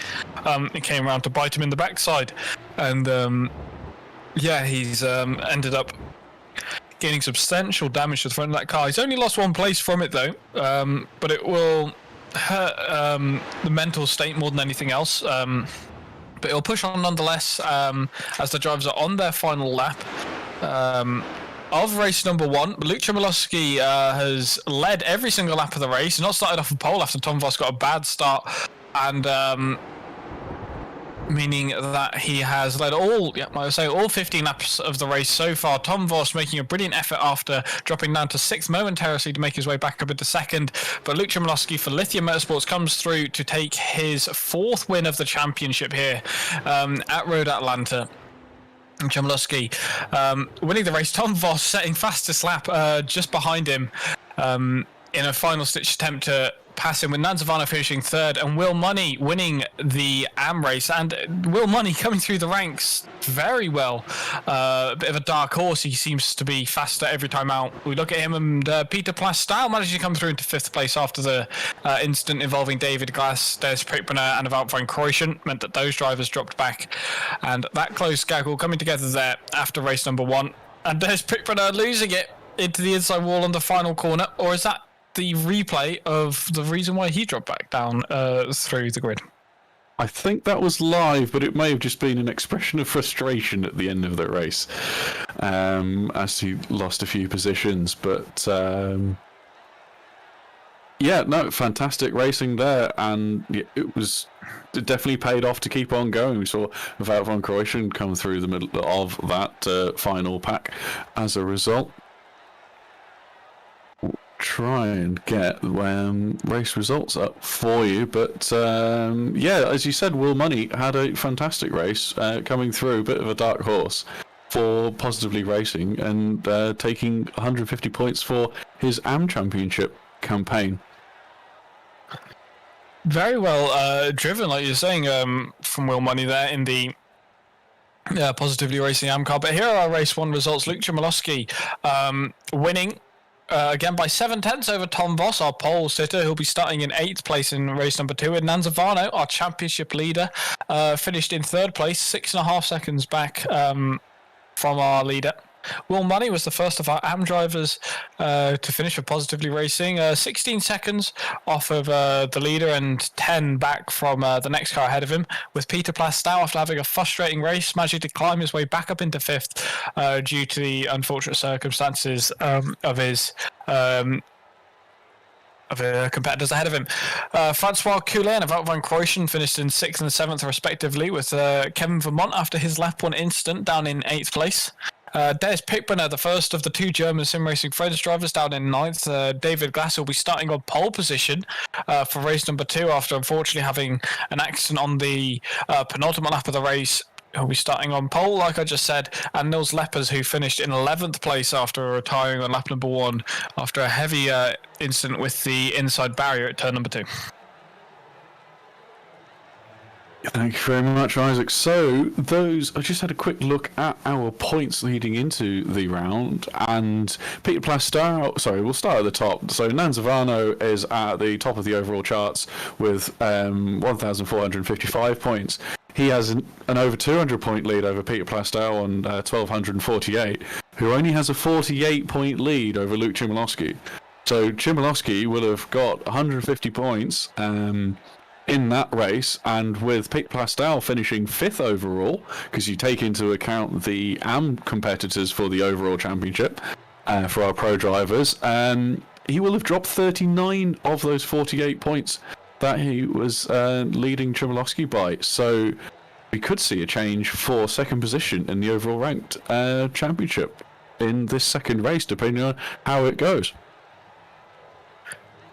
[SPEAKER 1] it came around to bite him in the backside. And he's ended up gaining substantial damage to the front of that car. He's only lost 1 place from it, though, but it will hurt the mental state more than anything else. But it'll push on nonetheless, as the drivers are on their final lap of race number 1. Luke Chmielowski has led every single lap of the race. He's not started off a pole after Tom Voss got a bad start, and meaning that he has led all 15 laps of the race so far. Tom Voss making a brilliant effort after dropping down to 6th momentarily to make his way back up into 2nd. But Luke Chmielowski for Lithium Motorsports comes through to take his 4th win of the championship here at Road Atlanta. Chmielowski winning the race. Tom Voss setting fastest lap just behind him in a final stitch attempt to pass him, with Nanzavano finishing 3rd and Will Money winning the AM race. And Will Money coming through the ranks very well. A bit of a dark horse. He seems to be faster every time out. We look at him, and Peter Plastyle managed to come through into 5th place after the incident involving David Glass, Dennis Pickbrenner and Wout van Krooijsen. Meant that those drivers dropped back, and that close gaggle coming together there after race number 1. And Dennis Pickbrenner losing it into the inside wall on the final corner. Or is that the replay of the reason why he dropped back down through the grid?
[SPEAKER 2] I think that was live, but it may have just been an expression of frustration at the end of the race, as he lost a few positions. But fantastic racing there, and it definitely paid off to keep on going. We saw Wout van Krooijsen come through the middle of that final pack as a result. Try and get race results up for you, but as you said, Will Money had a fantastic race coming through, a bit of a dark horse for Positively Racing, and taking 150 points for his AM Championship campaign.
[SPEAKER 1] Very well driven, like you're saying, from Will Money there in the Positively Racing AM car. But here are our race 1 results. Luke Chmielowski winning again by 7/10 over Tom Voss, our pole sitter, who'll be starting in 8th place in race number 2. And Nanzavano, our championship leader, finished in 3rd place, 6.5 seconds back from our leader. Will Money was the first of our AM drivers to finish for Positively Racing, 16 seconds off of the leader and 10 back from the next car ahead of him, with Peter Plastyle, after having a frustrating race, managing to climb his way back up into 5th due to the unfortunate circumstances of his competitors ahead of him. Francois Coulet and Wout van Krooijsen finished in 6th and 7th respectively, with Kevin Vermont after his lap 1 incident down in 8th place. Des Pickbrenner, the first of the 2 German sim racing Fred's drivers, down in 9th. David Glass will be starting on pole position for race number 2 after unfortunately having an accident on the penultimate lap of the race. He'll be starting on pole, like I just said, and Nils Leppers, who finished in 11th place after retiring on lap number 1 after a heavy incident with the inside barrier at turn number 2.
[SPEAKER 2] Thank you very much, Isaac. So, I just had a quick look at our points leading into the round, and Peter Plastow, we'll start at the top. So, Nanzavano is at the top of the overall charts with 1,455 points. He has an over 200-point lead over Peter Plastow on 1,248, who only has a 48-point lead over Luke Chmielowski. So, Chmielowski will have got 150 points in that race, and with Pete Plastow finishing 5th overall, because you take into account the AM competitors for the overall championship for our pro drivers, he will have dropped 39 of those 48 points that he was leading Chmielowski by. So we could see a change for 2nd position in the overall ranked championship in this 2nd race, depending on how it goes.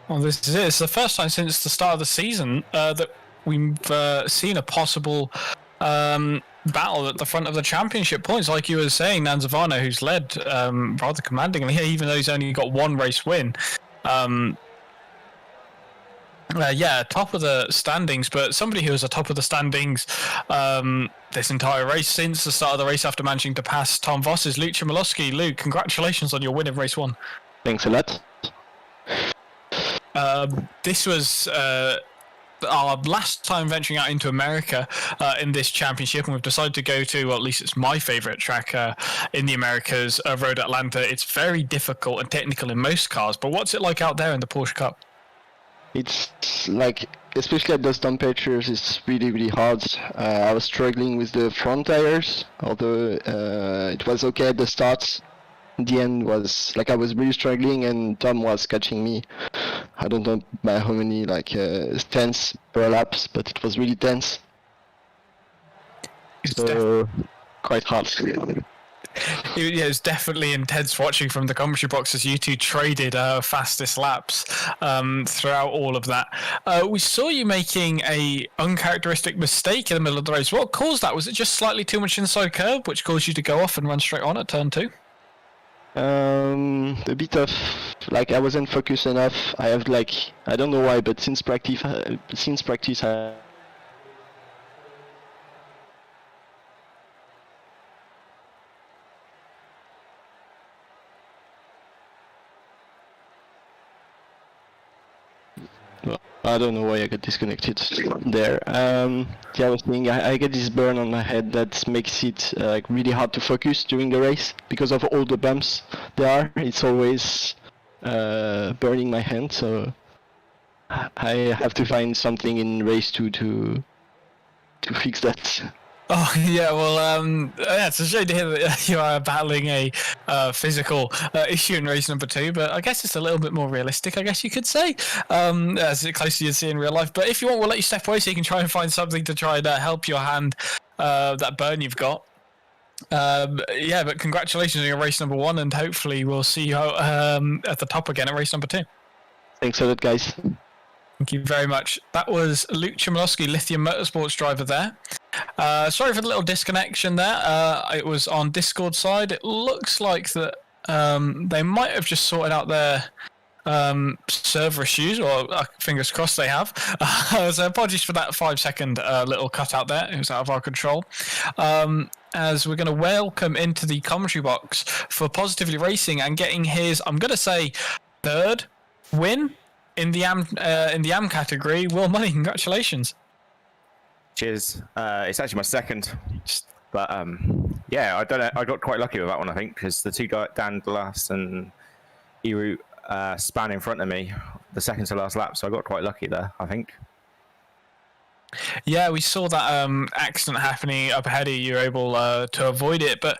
[SPEAKER 1] Well, this is it. It's the first time since the start of the season that we've seen a possible battle at the front of the championship points. Like you were saying, Nanzavano, who's led rather commandingly, even though he's only got 1 race win. Top of the standings, but somebody who was atop of the standings this entire race since the start of the race after managing to pass Tom Voss is Luke Chmielowski. Luke, congratulations on your win in race 1.
[SPEAKER 3] Thanks a lot.
[SPEAKER 1] This was our last time venturing out into America in this championship, and we've decided to go to, well, at least it's my favourite track in the Americas, Road Atlanta. It's very difficult and technical in most cars, but what's it like out there in the Porsche Cup?
[SPEAKER 3] It's like, especially at those temperatures, it's really, really hard. I was struggling with the front tires, although it was okay at the start. The end was like I was really struggling, and Tom was catching me. I don't know by how many tenths per laps, but it was really tense. So quite hard.
[SPEAKER 1] Yeah, it was definitely intense watching from the commentary box as you two traded fastest laps throughout all of that. We saw you making a uncharacteristic mistake in the middle of the race. What caused that? Was it just slightly too much inside curve, which caused you to go off and run straight on at turn 2?
[SPEAKER 3] A bit of I wasn't focused enough. I have I don't know why, but since practice I don't know why I got disconnected there. I was saying I get this burn on my head that makes it really hard to focus during the race because of all the bumps there are. It's always burning my hand, so I have to find something in race 2 to fix that.
[SPEAKER 1] Oh yeah, well, it's a shame to hear that you are battling a physical issue in race number 2, but I guess it's a little bit more realistic, I guess you could say, as close as you see in real life. But if you want, we'll let you step away so you can try and find something to try and help your hand, that burn you've got. But congratulations on your race number 1, and hopefully we'll see you at the top again at race number 2.
[SPEAKER 3] Thanks a lot, guys.
[SPEAKER 1] Thank you very much. That was Luke Chmielowski, Lithium Motorsports driver there. Sorry for the little disconnection there. It was on Discord side. It looks like that they might have just sorted out their server issues, or fingers crossed they have. So apologies for that 5-second little cutout there. It was out of our control. As we're going to welcome into the commentary box for Positively Racing and getting his, I'm going to say, 3rd win in the AM category. Will Money, congratulations.
[SPEAKER 4] Cheers. It's actually my 2nd, but I don't know. I got quite lucky with that one, I think, because the 2 Dan Glass and Iru span in front of me the 2nd to last lap, so I got quite lucky there, I think. Yeah,
[SPEAKER 1] we saw that accident happening up ahead of you. You were able to avoid it, but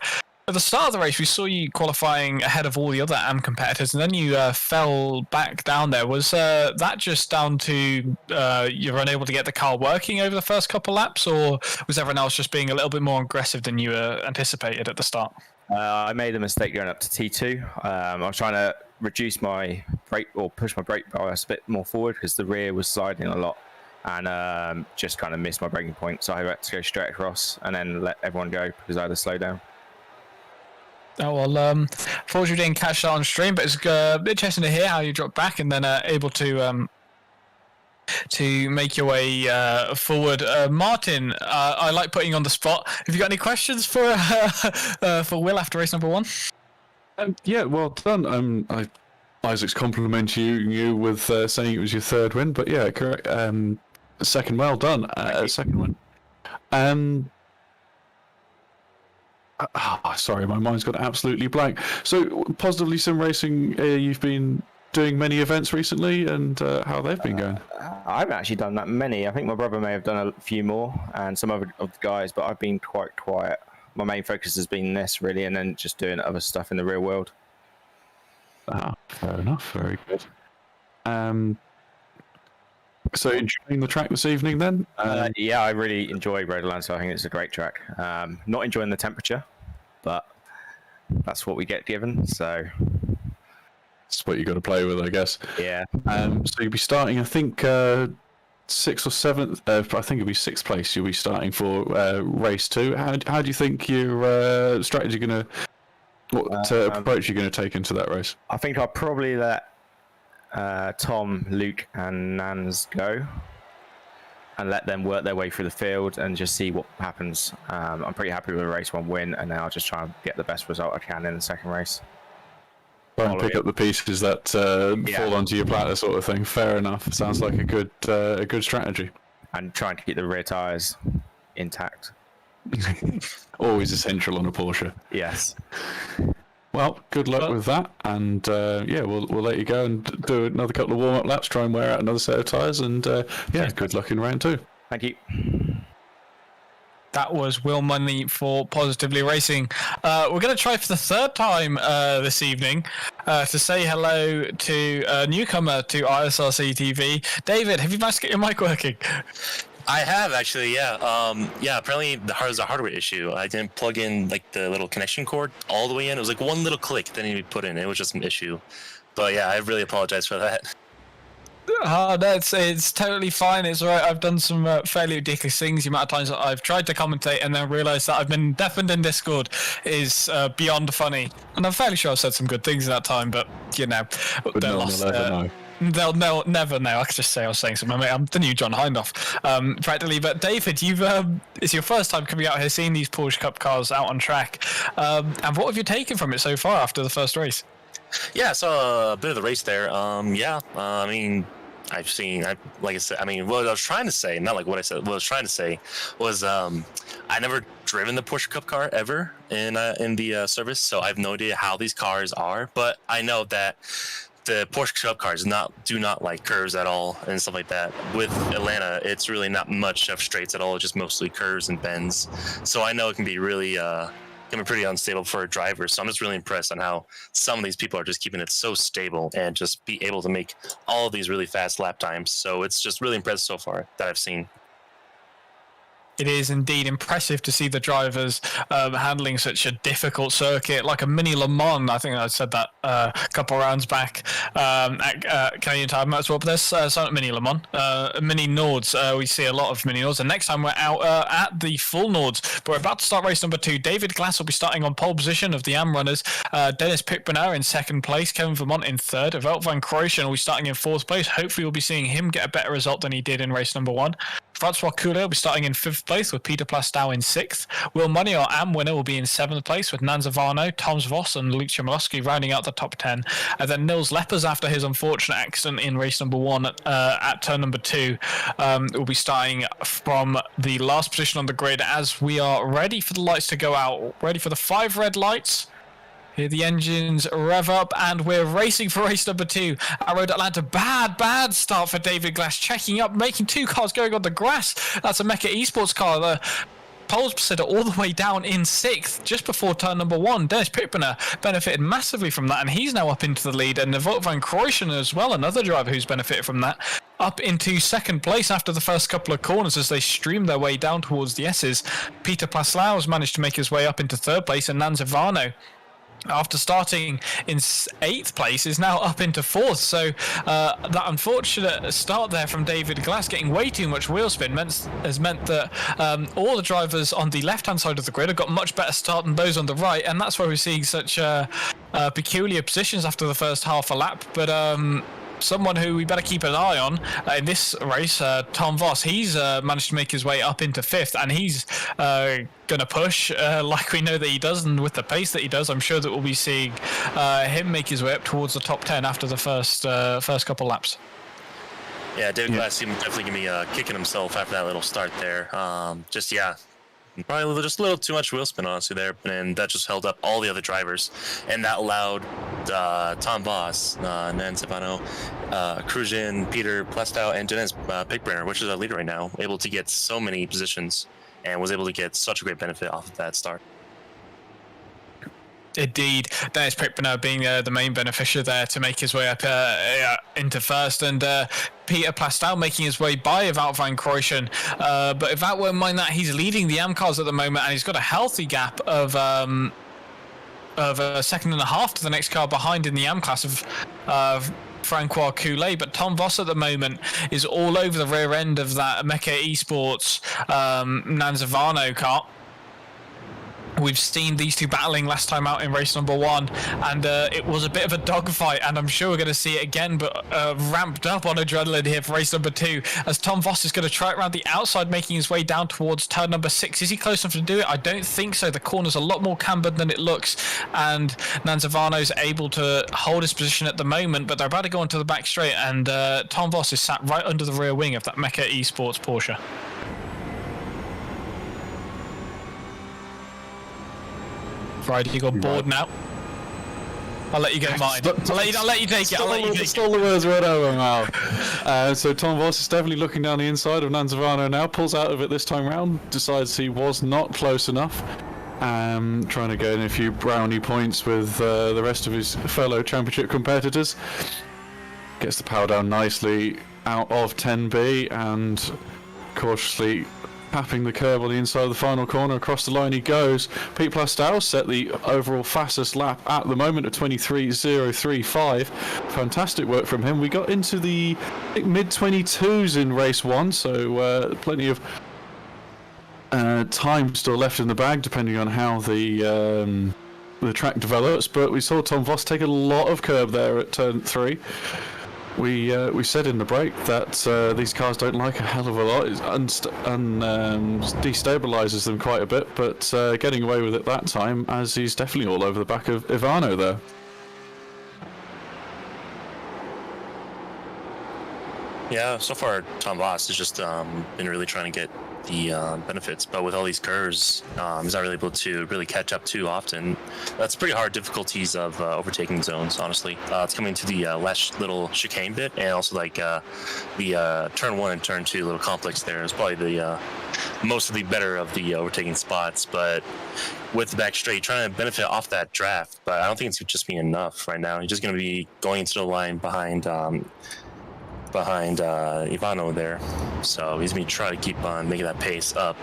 [SPEAKER 1] at the start of the race, we saw you qualifying ahead of all the other AM competitors, and then you fell back down there. Was that just down to you were unable to get the car working over the first couple laps, or was everyone else just being a little bit more aggressive than you anticipated at the start?
[SPEAKER 4] I made a mistake going up to T2. I was trying to reduce my brake or push my brake bias a bit more forward because the rear was sliding a lot, and just kind of missed my braking point. So I had to go straight across and then let everyone go because I had to slow down.
[SPEAKER 1] Oh well, unfortunately didn't catch that on stream, but it's interesting to hear how you dropped back and then able to make your way forward. Martin, I like putting you on the spot. Have you got any questions for Will after race number 1?
[SPEAKER 2] Yeah, well done. Isaac's complimenting you with saying it was your 3rd win, but yeah, correct. Second, well done. Second win. Sorry, my mind's got absolutely blank. So, Positively Sim Racing, you've been doing many events recently, and how they've been going?
[SPEAKER 4] I haven't actually done that many. I think my brother may have done a few more, and some other of the guys, but I've been quite quiet. My main focus has been this, really, and then just doing other stuff in the real world.
[SPEAKER 2] Fair enough. Very good. So enjoying the track this evening then?
[SPEAKER 4] Yeah, I really enjoy Road so I think it's a great track. Not enjoying the temperature, but that's what we get given, so...
[SPEAKER 2] That's what you got to play with, I guess.
[SPEAKER 4] Yeah.
[SPEAKER 2] So you'll be starting, I think, 6th or 7th, I think it'll be 6th place you'll be starting for race 2. How do you think your strategy going to... What approach you're going to take into that race?
[SPEAKER 4] I think I'll probably let Tom, Luke, and Nans go and let them work their way through the field and just see what happens. I'm pretty happy with a race 1 win, and now I'll just try and get the best result I can in the second race.
[SPEAKER 2] Try and pick up the pieces that fall onto your platter, sort of thing. Fair enough. Sounds like a good strategy.
[SPEAKER 4] And trying to keep the rear tyres intact.
[SPEAKER 2] Always essential on a Porsche.
[SPEAKER 4] Yes.
[SPEAKER 2] Well, good luck with that, and yeah, we'll let you go and do another couple of warm-up laps, try and wear out another set of tyres, and yeah, good luck in round 2.
[SPEAKER 4] Thank you.
[SPEAKER 1] That was Will Money for Positively Racing. We're going to try for the 3rd time this evening to say hello to a newcomer to ISRC TV. David, have you managed to get your mic working?
[SPEAKER 5] I have actually, yeah. Yeah, apparently there's a hardware issue. I didn't plug in like the little connection cord all the way in. It was like one little click that needed to be put in. It was just an issue. But yeah, I really apologize for that.
[SPEAKER 1] No, it's totally fine. It's all right. I've done some fairly ridiculous things. The amount of times that I've tried to commentate and then realised that I've been deafened in Discord is beyond funny. And I'm fairly sure I've said some good things in that time, but you know,
[SPEAKER 2] But
[SPEAKER 1] they're
[SPEAKER 2] no one
[SPEAKER 1] lost.
[SPEAKER 2] will ever know.
[SPEAKER 1] They'll never know. I could just say I was saying something. I'm the new John Hindhaugh, practically. But David, it's your first time coming out here, seeing these Porsche Cup cars out on track. And what have you taken from it so far after the first race?
[SPEAKER 5] Yeah, I saw a bit of the race there. Yeah, I mean, like I said, I mean, what I was trying to say, not like what I said, what I was trying to say was I never driven the Porsche Cup car ever in the service, so I have no idea how these cars are, but I know that the Porsche Cup cars do not like curves at all and stuff like that. With Atlanta, it's really not much of straights at all, just mostly curves and bends. So I know it can be really can be pretty unstable for a driver. So I'm just really impressed on how some of these people are just keeping it so stable and just be able to make all of these really fast lap times. So it's just really impressive so far that I've seen.
[SPEAKER 1] It is indeed impressive to see the drivers handling such a difficult circuit, like a mini Le Mans. I think I said that a couple of rounds back at Canadian Time as well. But there's not mini Le Mans, mini Nords. We see a lot of mini Nords. And next time we're out at the full Nords. But we're about to start race number 2. David Glass will be starting on pole position of the AM runners. Dennis Pickbrenner in 2nd place. Kevin Vermont in 3rd. Wout van Kroosjen will be starting in 4th place. Hopefully we'll be seeing him get a better result than he did in race number 1. Francois Coulet will be starting in 5th place with Peter Plastow in 6th. Will Money, our AM winner, will be in 7th place with Nan Zavano, Tom Voss and Luke Chmielewski rounding out the top 10. And then Nils Lepers, after his unfortunate accident in race number 1 at turn number 2, will be starting from the last position on the grid as we are ready for the lights to go out. Ready for the 5 red lights. Here the engines rev up and we're racing for race number 2 at Road Atlanta. Bad start for David Glass, checking up, making 2 cars going on the grass. That's a Mecha Esports car. pole position all the way down in 6th, just before turn number 1. Dennis Pickburner benefited massively from that, and he's now up into the lead. And Wout van Krooijsen as well, another driver who's benefited from that, up into 2nd place after the first couple of corners as they stream their way down towards the S's. Peter Plaslau's managed to make his way up into 3rd place, and Nanzivano, after starting in 8th place, is now up into 4th. So that unfortunate start there from David Glass, getting way too much wheel spin, has meant that all the drivers on the left-hand side of the grid have got much better start than those on the right, and that's why we're seeing such peculiar positions after the first half a lap. But someone who we better keep an eye on in this race, Tom Voss, he's managed to make his way up into 5th, and he's going to push like we know that he does, and with the pace that he does, I'm sure that we'll be seeing him make his way up towards the top 10 after the first couple laps.
[SPEAKER 5] Yeah, David Glass definitely going to be kicking himself after that little start there. Probably just a little too much wheel spin, honestly, there, and that just held up all the other drivers, and that allowed Tom Voss, Nanzivano, Krooijsen, Peter Plastow, and Dennis Pickburner, which is our leader right now, able to get so many positions and was able to get such a great benefit off of that start.
[SPEAKER 1] Indeed, Dennis Pickburner being the main beneficiary there to make his way up into 1st, and Peter Plastow making his way by Wout van Krooijsen. But if Wout won't mind that, he's leading the AM cars at the moment, and he's got a healthy gap of a second and a half to the next car behind in the AM class of Francois Coulet. But Tom Voss at the moment is all over the rear end of that Mecha Esports Nanzivano car. We've seen these two battling last time out in race number 1, and it was a bit of a dogfight, and I'm sure we're going to see it again, but ramped up on adrenaline here for race number 2, as Tom Voss is going to try it around the outside, making his way down towards turn number 6. Is he close enough to do it? I don't think so. The corner's a lot more cambered than it looks, and Nanzivano's able to hold his position at the moment, but they're about to go onto the back straight, and Tom Voss is sat right under the rear wing of that Mecha Esports Porsche. Right, you got bored now. I'll let you go, Martin. I'll let you take it.
[SPEAKER 2] Stole the words right out of my mouth. So Tom Voss is definitely looking down the inside of Nanzivano now, pulls out of it this time round, decides he was not close enough. Trying to gain a few brownie points with the rest of his fellow championship competitors. Gets the power down nicely out of 10B and cautiously tapping the curb on the inside of the final corner. Across the line he goes. Pete Plastow set the overall fastest lap at the moment of 23.035. Fantastic work from him. We got into the mid-22s in race 1, so plenty of time still left in the bag, depending on how the track develops. But we saw Tom Voss take a lot of curb there at turn 3. We said in the break that these cars don't like a hell of a lot. It destabilizes them quite a bit, but getting away with it that time, as he's definitely all over the back of Ivano there.
[SPEAKER 5] Yeah, so far Tom Voss has just been really trying to get the benefits, but with all these curves, he's not really able to really catch up too often. That's pretty hard difficulties of overtaking zones, honestly. It's coming to the last little chicane bit, and also like the turn 1 and turn 2 little complex there is probably the most of the better of the overtaking spots, but with the back straight, trying to benefit off that draft, but I don't think it's just being enough right now. He's just going to be going into the line behind Ivano there, so he's going to try to keep on making that pace up.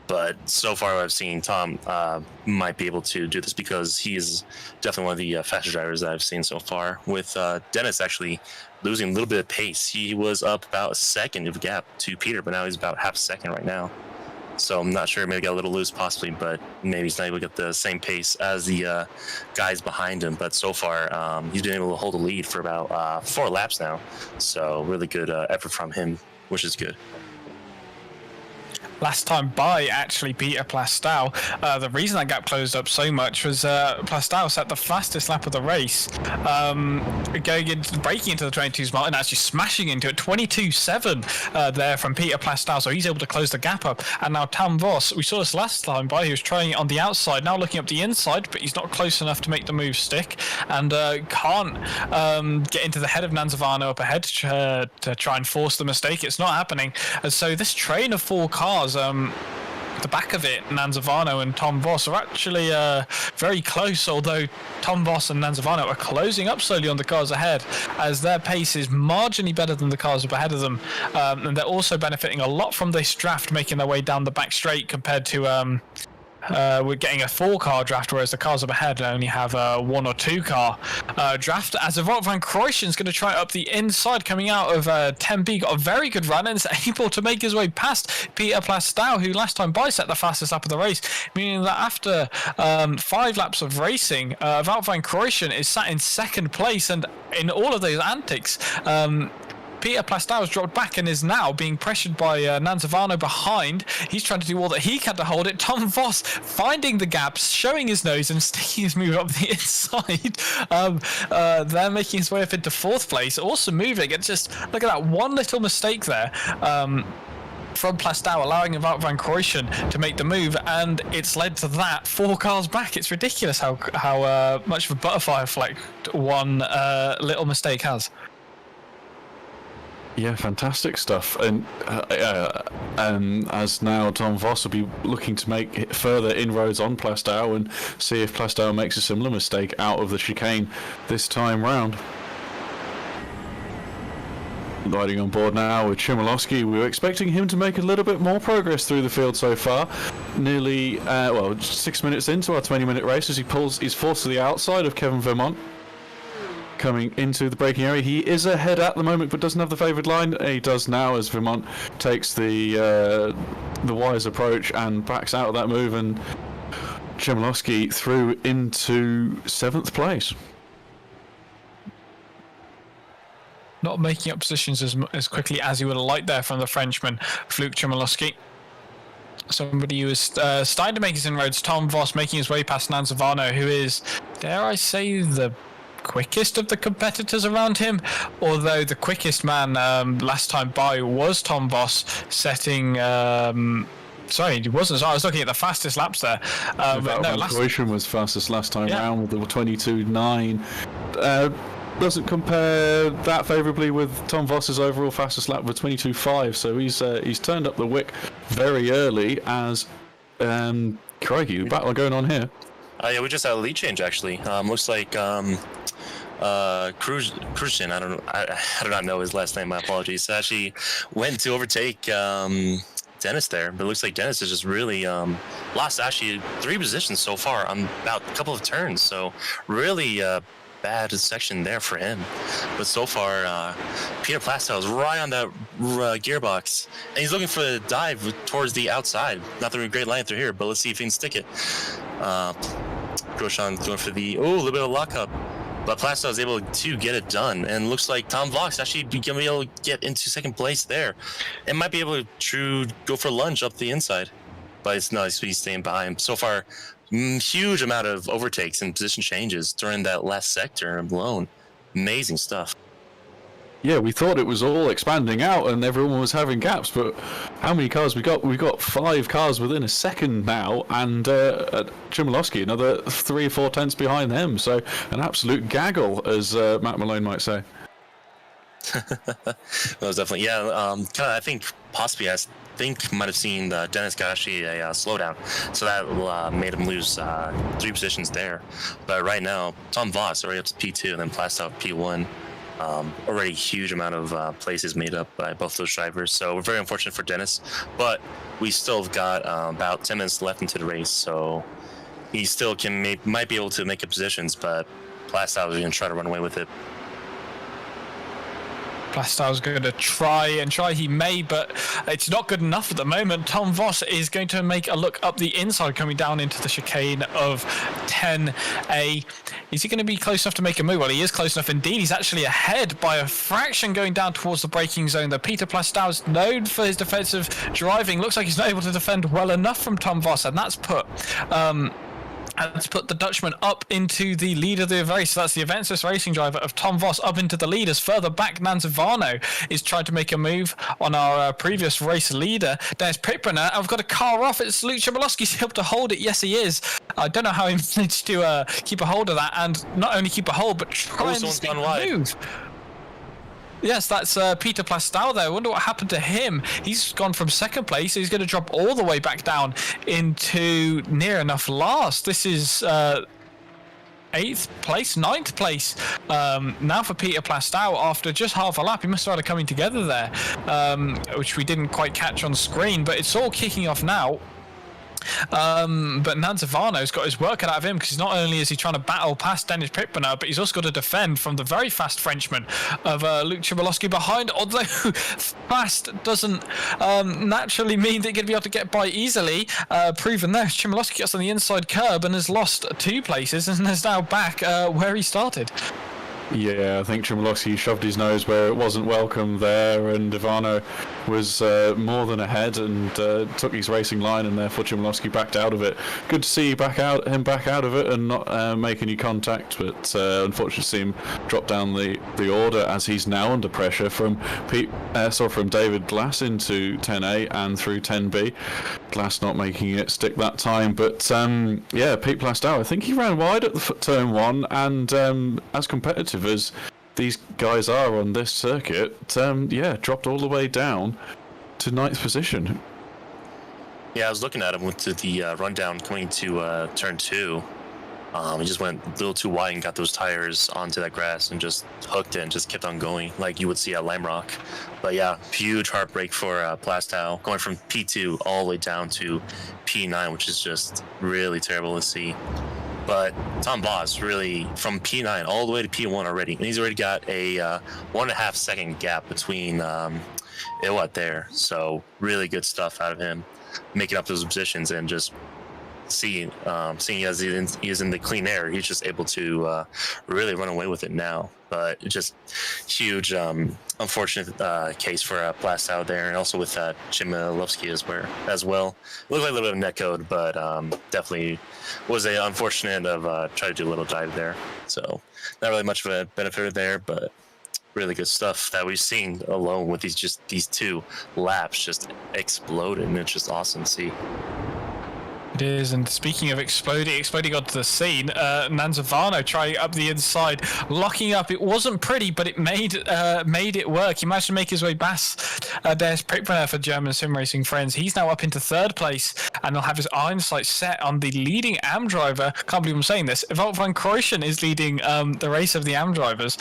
[SPEAKER 5] But so far what I've seen, Tom might be able to do this because he is definitely one of the fastest drivers that I've seen so far, with Dennis actually losing a little bit of pace. He was up about a second of a gap to Peter, but now he's about half a second right now. So I'm not sure, maybe got a little loose possibly, but maybe he's not able to get the same pace as the guys behind him. But so far, he's been able to hold the lead for about 4 laps now. So really good effort from him, which is good.
[SPEAKER 1] Last time by, actually, Peter Plastow. The reason that gap closed up so much was Plastow set the fastest lap of the race, breaking into the 22s, Martin, actually smashing into it, 22.7 there from Peter Plastow, so he's able to close the gap up. And now Tom Voss, we saw this last time by, he was trying it on the outside, now looking up the inside, but he's not close enough to make the move stick, and can't get into the head of Nanzivano up ahead to try and force the mistake. It's not happening. And so this train of 4 cars, the back of it, Nanzavano and Tom Voss are actually very close, although Tom Voss and Nanzavano are closing up slowly on the cars ahead, as their pace is marginally better than the cars up ahead of them, and they're also benefiting a lot from this draft making their way down the back straight compared to we're getting a 4-car draft, whereas the cars up ahead only have a 1 or 2 car draft. As Wout van Kruijsen's going to try up the inside, coming out of 10B, got a very good run and is able to make his way past Peter Plastow, who last time by set the fastest lap of the race, meaning that after 5 laps of racing, Wout van Kruijsen is sat in 2nd place, and in all of those antics, Peter Plastow has dropped back and is now being pressured by Nanzavano behind. He's trying to do all that he can to hold it. Tom Voss finding the gaps, showing his nose and sticking his move up the inside. They're making his way up into 4th place, also moving. And just look at that one little mistake there. From Plastow, allowing Wout van Kruijsen to make the move, and it's led to that 4 cars back. It's ridiculous how much of a butterfly effect one little mistake has.
[SPEAKER 2] Yeah, fantastic stuff. And as now Tom Voss will be looking to make further inroads on Plastow and see if Plastow makes a similar mistake out of the chicane this time round. Riding on board now with Chmielowski, we were expecting him to make a little bit more progress through the field so far. Nearly, 6 minutes into our 20-minute race as he's forced to the outside of Kevin Vermont. Coming into the braking area, he is ahead at the moment, but doesn't have the favoured line. He does now as Vermont takes the wise approach and backs out of that move, and Chmielowski through into 7th place.
[SPEAKER 1] Not making up positions as quickly as he would have liked there from the Frenchman, Fluke Chmielowski. Somebody who is starting to make his inroads, Tom Voss making his way past Nanzavano, who is, dare I say, the quickest of the competitors around him, although the quickest man last time by was Tom Voss, setting sorry, he wasn't. So I was looking at the fastest laps there.
[SPEAKER 2] Croatian was fastest last time round with the 22.9. Doesn't compare that favourably with Tom Voss's overall fastest lap with 22.5, so he's turned up the wick very early as crikey, the battle going on here.
[SPEAKER 5] Yeah, we just had a lead change actually. Looks like Kruijsen, I do not know his last name, my apologies, actually went to overtake Dennis there, but it looks like Dennis has just really lost actually 3 positions so far on about a couple of turns, so really bad section there for him. But so far, Peter Plastow is right on that gearbox, and he's looking for the dive towards the outside. Not the great line through here, but let's see if he can stick it. Grosjean going for the, a little bit of lockup, but Plastow is able to get it done, and looks like Tom Voss actually going to be able to get into 2nd place there, and might be able to go for a lunge up the inside, but it's nice he's staying behind. So far, huge amount of overtakes and position changes during that last sector alone. Amazing stuff.
[SPEAKER 2] Yeah, we thought it was all expanding out and everyone was having gaps, but how many cars we got? We've got 5 cars within a second now, and Chmielowski another 3 or 4 tenths behind them. So an absolute gaggle, as Matt Malone might say.
[SPEAKER 5] That was definitely, I think possibly might have seen Dennis got actually a slowdown, so that made him lose 3 positions there. But right now, Tom Voss already up to P2, and then Plastow P1. Already huge amount of places made up by both those drivers, so we're very unfortunate for Dennis, but we still have got about 10 minutes left into the race, so he still might be able to make up positions, but Plastow is going to try to run away with it.
[SPEAKER 1] Plastow's going to try, he may, but it's not good enough at the moment. Tom Voss is going to make a look up the inside, coming down into the chicane of 10A. Is he going to be close enough to make a move? Well, he is close enough indeed. He's actually ahead by a fraction going down towards the braking zone there. Peter Plastow is known for his defensive driving. Looks like he's not able to defend well enough from Tom Voss, and that's put the Dutchman up into the lead of the race. So that's the Avensis Racing driver of Tom Voss up into the leaders. Further back, Nanzavano is trying to make a move on our previous race leader. There's Piprina. I've got a car off. It's Luke Chmielowski's able to hold it. Yes, he is. I don't know how he managed to keep a hold of that, and not only keep a hold, but try and make a move. Yes, that's Peter Plastow there. I wonder what happened to him. He's gone from second place. He's going to drop all the way back down into near enough last. This is 8th place, 9th place now for Peter Plastow after just half a lap. He must have started coming together there, which we didn't quite catch on screen, but it's all kicking off now. But Nanzavano's got his work cut out of him, because not only is he trying to battle past Dennis Pitbner, but he's also got to defend from the very fast Frenchman of Luke Chmielewski behind, although fast doesn't naturally mean that you're going to be able to get by easily. Proven there, Chmielewski gets on the inside curb and has lost 2 places and is now back where he started.
[SPEAKER 2] Yeah, I think Chmielewski shoved his nose where it wasn't welcome there, and Ivano was more than ahead and took his racing line, and therefore Chmielewski backed out of it. Good to see him back out of it and not make any contact, but unfortunately see him drop down the order, as he's now under pressure from David Glass into 10A and through 10B. Glass not making it stick that time, but yeah, Pete Plastow, I think he ran wide at the turn 1, and as competitive as these guys are on this circuit, yeah, dropped all the way down to 9th position.
[SPEAKER 5] Yeah, I was looking at him with the rundown coming to turn 2. He just went a little too wide and got those tires onto that grass and just hooked it and just kept on going like you would see at Lime Rock. But yeah, huge heartbreak for Plastow, going from P2 all the way down to P9, which is just really terrible to see. But Tom Boss really, from P9 all the way to P1 already, and he's already got a 1.5 second gap between there. So really good stuff out of him, making up those positions, and just seeing as he is in the clean air, he's just able to really run away with it now. But just huge, unfortunate case for Plastow there, and also with Chmielewski as well. It looked like a little bit of netcode, but definitely was a unfortunate of try to do a little dive there. So not really much of a benefit there, but really good stuff that we've seen alone with these 2 laps just exploded, and it's just awesome to see.
[SPEAKER 1] It is, and speaking of exploding onto the scene, Nanzavano trying up the inside, locking up. It wasn't pretty, but it made it work. He managed to make his way past Dennis Pitbner for German sim racing friends. He's now up into 3rd place, and he'll have his iron sights set on the leading AM driver. Can't believe I'm saying this. Wout van Krooijsen is leading the race of the AM drivers.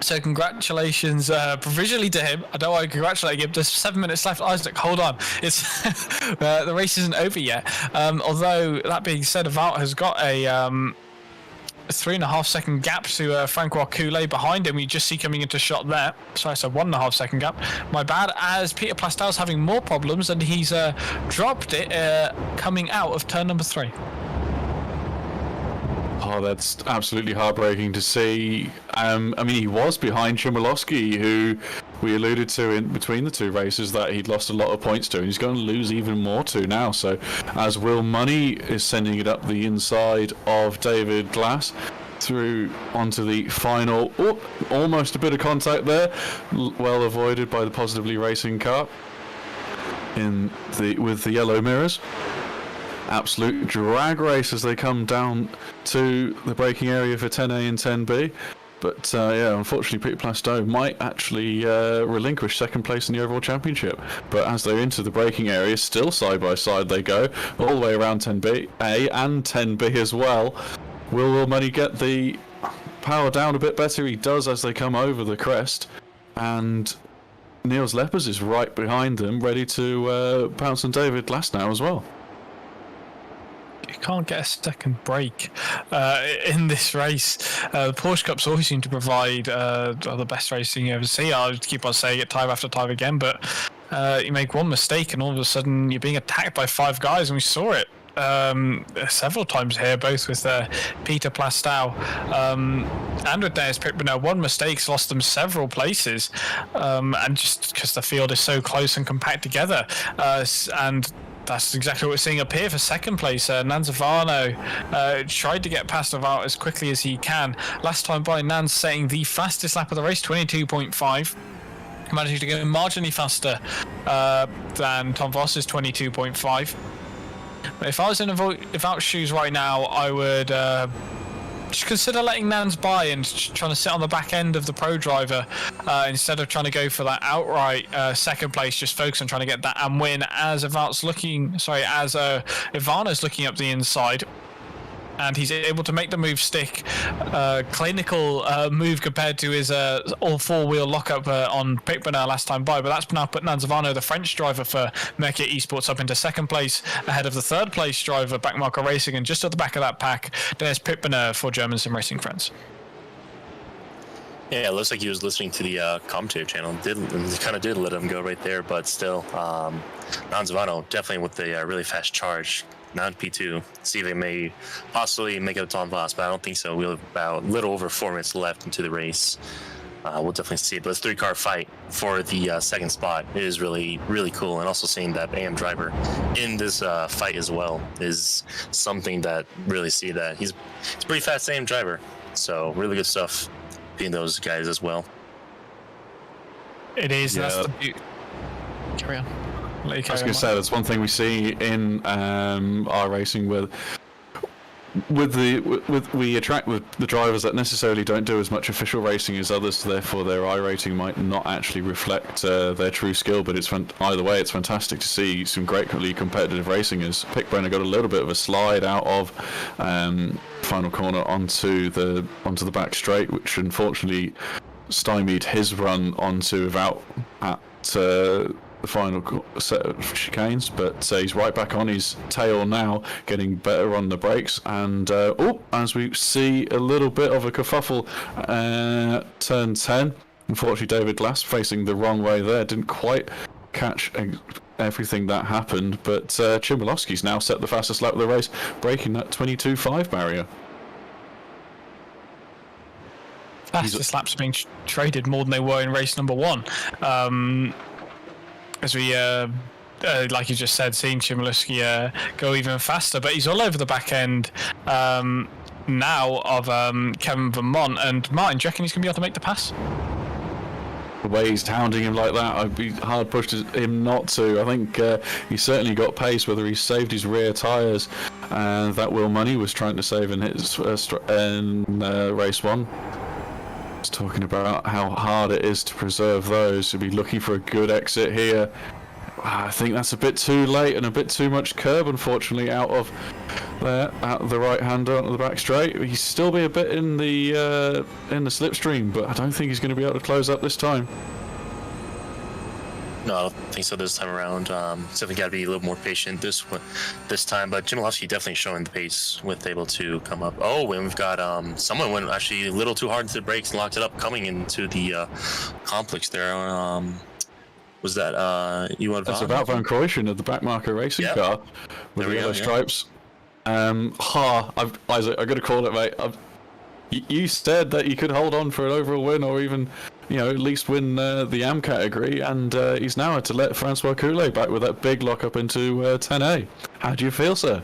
[SPEAKER 1] So congratulations provisionally to him. I don't want to congratulate him. There's 7 minutes left. Isaac, hold on. It's the race isn't over yet. Although that being said, Wout has got a 3.5 second gap to Francois Coulet behind him. We just see coming into shot there. Sorry, so 1.5 second gap. My bad. As Peter Plastow's having more problems, and he's dropped it coming out of turn number 3.
[SPEAKER 2] Oh, that's absolutely heartbreaking to see. I mean, he was behind Chmielewski, who we alluded to in between the 2 races that he'd lost a lot of points to, and he's going to lose even more to now. So as Will Money is sending it up the inside of David Glass through onto the final, almost a bit of contact there, well avoided by the Positively Racing car with the yellow mirrors. Absolute drag race as they come down to the braking area for 10A and 10B. But yeah, unfortunately, Peter Plastow might actually relinquish 2nd place in the overall championship. But as they're into the braking area, still side by side they go, all the way around 10B A and 10B as well. Will Money get the power down a bit better? He does as they come over the crest. And Niels Lepers is right behind them, ready to pounce on David Glass now as well.
[SPEAKER 1] You can't get a second break in this race. The Porsche Cups always seem to provide the best racing you ever see. I'll keep on saying it time after time again, but you make one mistake and all of a sudden you're being attacked by 5 guys, and we saw it several times here, both with Peter Plastow and with Dennis Pitbner. One mistake's lost them several places, and just because the field is so close and compact together, and that's exactly what we're seeing up here for 2nd place. Nanzavano tried to get past Wout as quickly as he can. Last time by, Nanz setting the fastest lap of the race, 22.5. Managing to go marginally faster than Tom Voss's 22.5. But if I was in Wout's shoes right now, I would just consider letting Nans by and trying to sit on the back end of the pro driver instead of trying to go for that outright second place. Just focus on trying to get that and win as Ivano's looking up the inside. And he's able to make the move stick. Clinical move compared to his all four-wheel lockup on Pickburner last time by, but that's now put Nanzavano, the French driver for Mecha Esports, up into second place ahead of the third place driver, Backmarker Racing, and just at the back of that pack, there's Pickburner for German Sim Racing Friends.
[SPEAKER 5] Yeah, it looks like he was listening to the commentator channel. Kind of did let him go right there, but still, Nanzavano definitely with the really fast charge. Now P2, see if they may possibly make it a Tom Voss, but I don't think so. We have about a little over 4 minutes left into the race. We'll definitely see it. But this 3-car fight for the second spot is really, really cool. And also seeing that AM driver in this fight as well is something that really see that. He's a pretty fast AM driver. So really good stuff being those guys as well.
[SPEAKER 1] It is.
[SPEAKER 2] Yeah.
[SPEAKER 1] That's the carry on.
[SPEAKER 2] I was going to say, that's one thing we see in our racing we attract the drivers that necessarily don't do as much official racing as others, therefore their iRating might not actually reflect their true skill, but either way it's fantastic to see some greatly competitive racing as Pickburner got a little bit of a slide out of final corner onto the back straight, which unfortunately stymied his run onto without at the final set of chicanes, but he's right back on his tail now, getting better on the brakes, and as we see a little bit of a kerfuffle turn 10. Unfortunately, David Glass facing the wrong way there, didn't quite catch everything that happened, but Chmielowski's now set the fastest lap of the race, breaking that 22.5 barrier.
[SPEAKER 1] Fastest laps being traded more than they were in race number one. As we, like you just said, seeing Chmielowski go even faster, but he's all over the back end now of Kevin Vermont. And Martin, do you reckon he's going to be able to make the pass?
[SPEAKER 2] The way he's hounding him like that, I'd be hard pushed him not to. I think he's certainly got pace, whether he's saved his rear tyres, and that Will Money was trying to save in his first race one. He's talking about how hard it is to preserve those. He'll be looking for a good exit here. I think that's a bit too late and a bit too much curb, unfortunately, out of the right-hander onto the back straight. He's still be a bit in the slipstream, but I don't think he's going to be able to close up this time.
[SPEAKER 5] No, I don't think so this time around. Definitely got to be a little more patient this time. But Chmielowski definitely showing the pace with able to come up. Oh, and we've got someone went actually a little too hard into the brakes and locked it up coming into the complex there. Was that Ewan
[SPEAKER 2] That's about Van Cruyschen of the Backmarker Racing car with the yellow stripes. Isaac, I've got to call it, mate. You said that you could hold on for an overall win, or even, at least win the AM category, and he's now had to let Francois Coulet back with that big lock up into 10A. How do you feel, sir?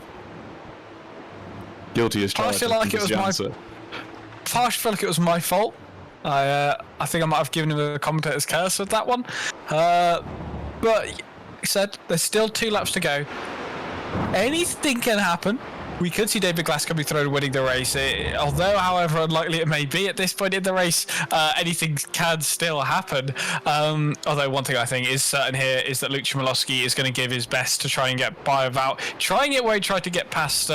[SPEAKER 2] Guilty as charged.
[SPEAKER 1] I feel like it was my fault. I think I might have given him a commentator's curse with that one. But like I said, there's still 2 laps to go. Anything can happen. We could see David Glasgow thrown winning the race. Although, however unlikely it may be at this point in the race, anything can still happen. Although one thing I think is certain here is that Luke Chmielowski is going to give his best to try and get by without trying it where he tried to get past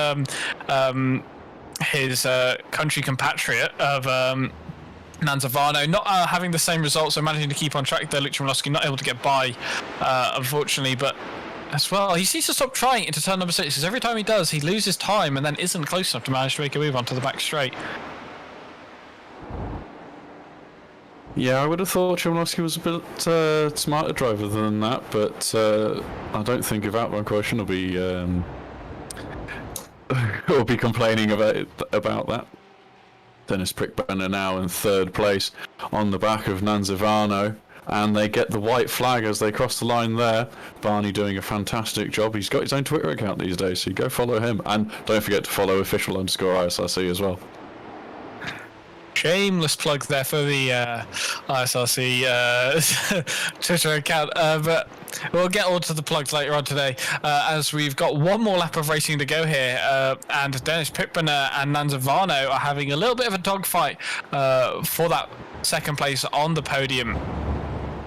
[SPEAKER 1] his country compatriot of Nanzavano, not having the same results, so managing to keep on track there. Luke Chmielowski not able to get by, unfortunately, but as well, he needs to stop trying into turn number 6, because every time he does, he loses time and then isn't close enough to manage to make a move onto the back straight.
[SPEAKER 2] Yeah, I would have thought Chmielowski was a bit smarter driver than that, but I don't think Van Cruyschen will be complaining about that. Dennis Pickburner now in 3rd place on the back of Nanzavano. And they get the white flag as they cross the line there. Barney doing a fantastic job. He's got his own Twitter account these days, so you go follow him. And don't forget to follow official_ISRC as well.
[SPEAKER 1] Shameless plug there for the ISRC Twitter account. But we'll get all to the plugs later on today, as we've got one more lap of racing to go here, and Dennis Pitburner and Nanzavano are having a little bit of a dogfight for that second place on the podium.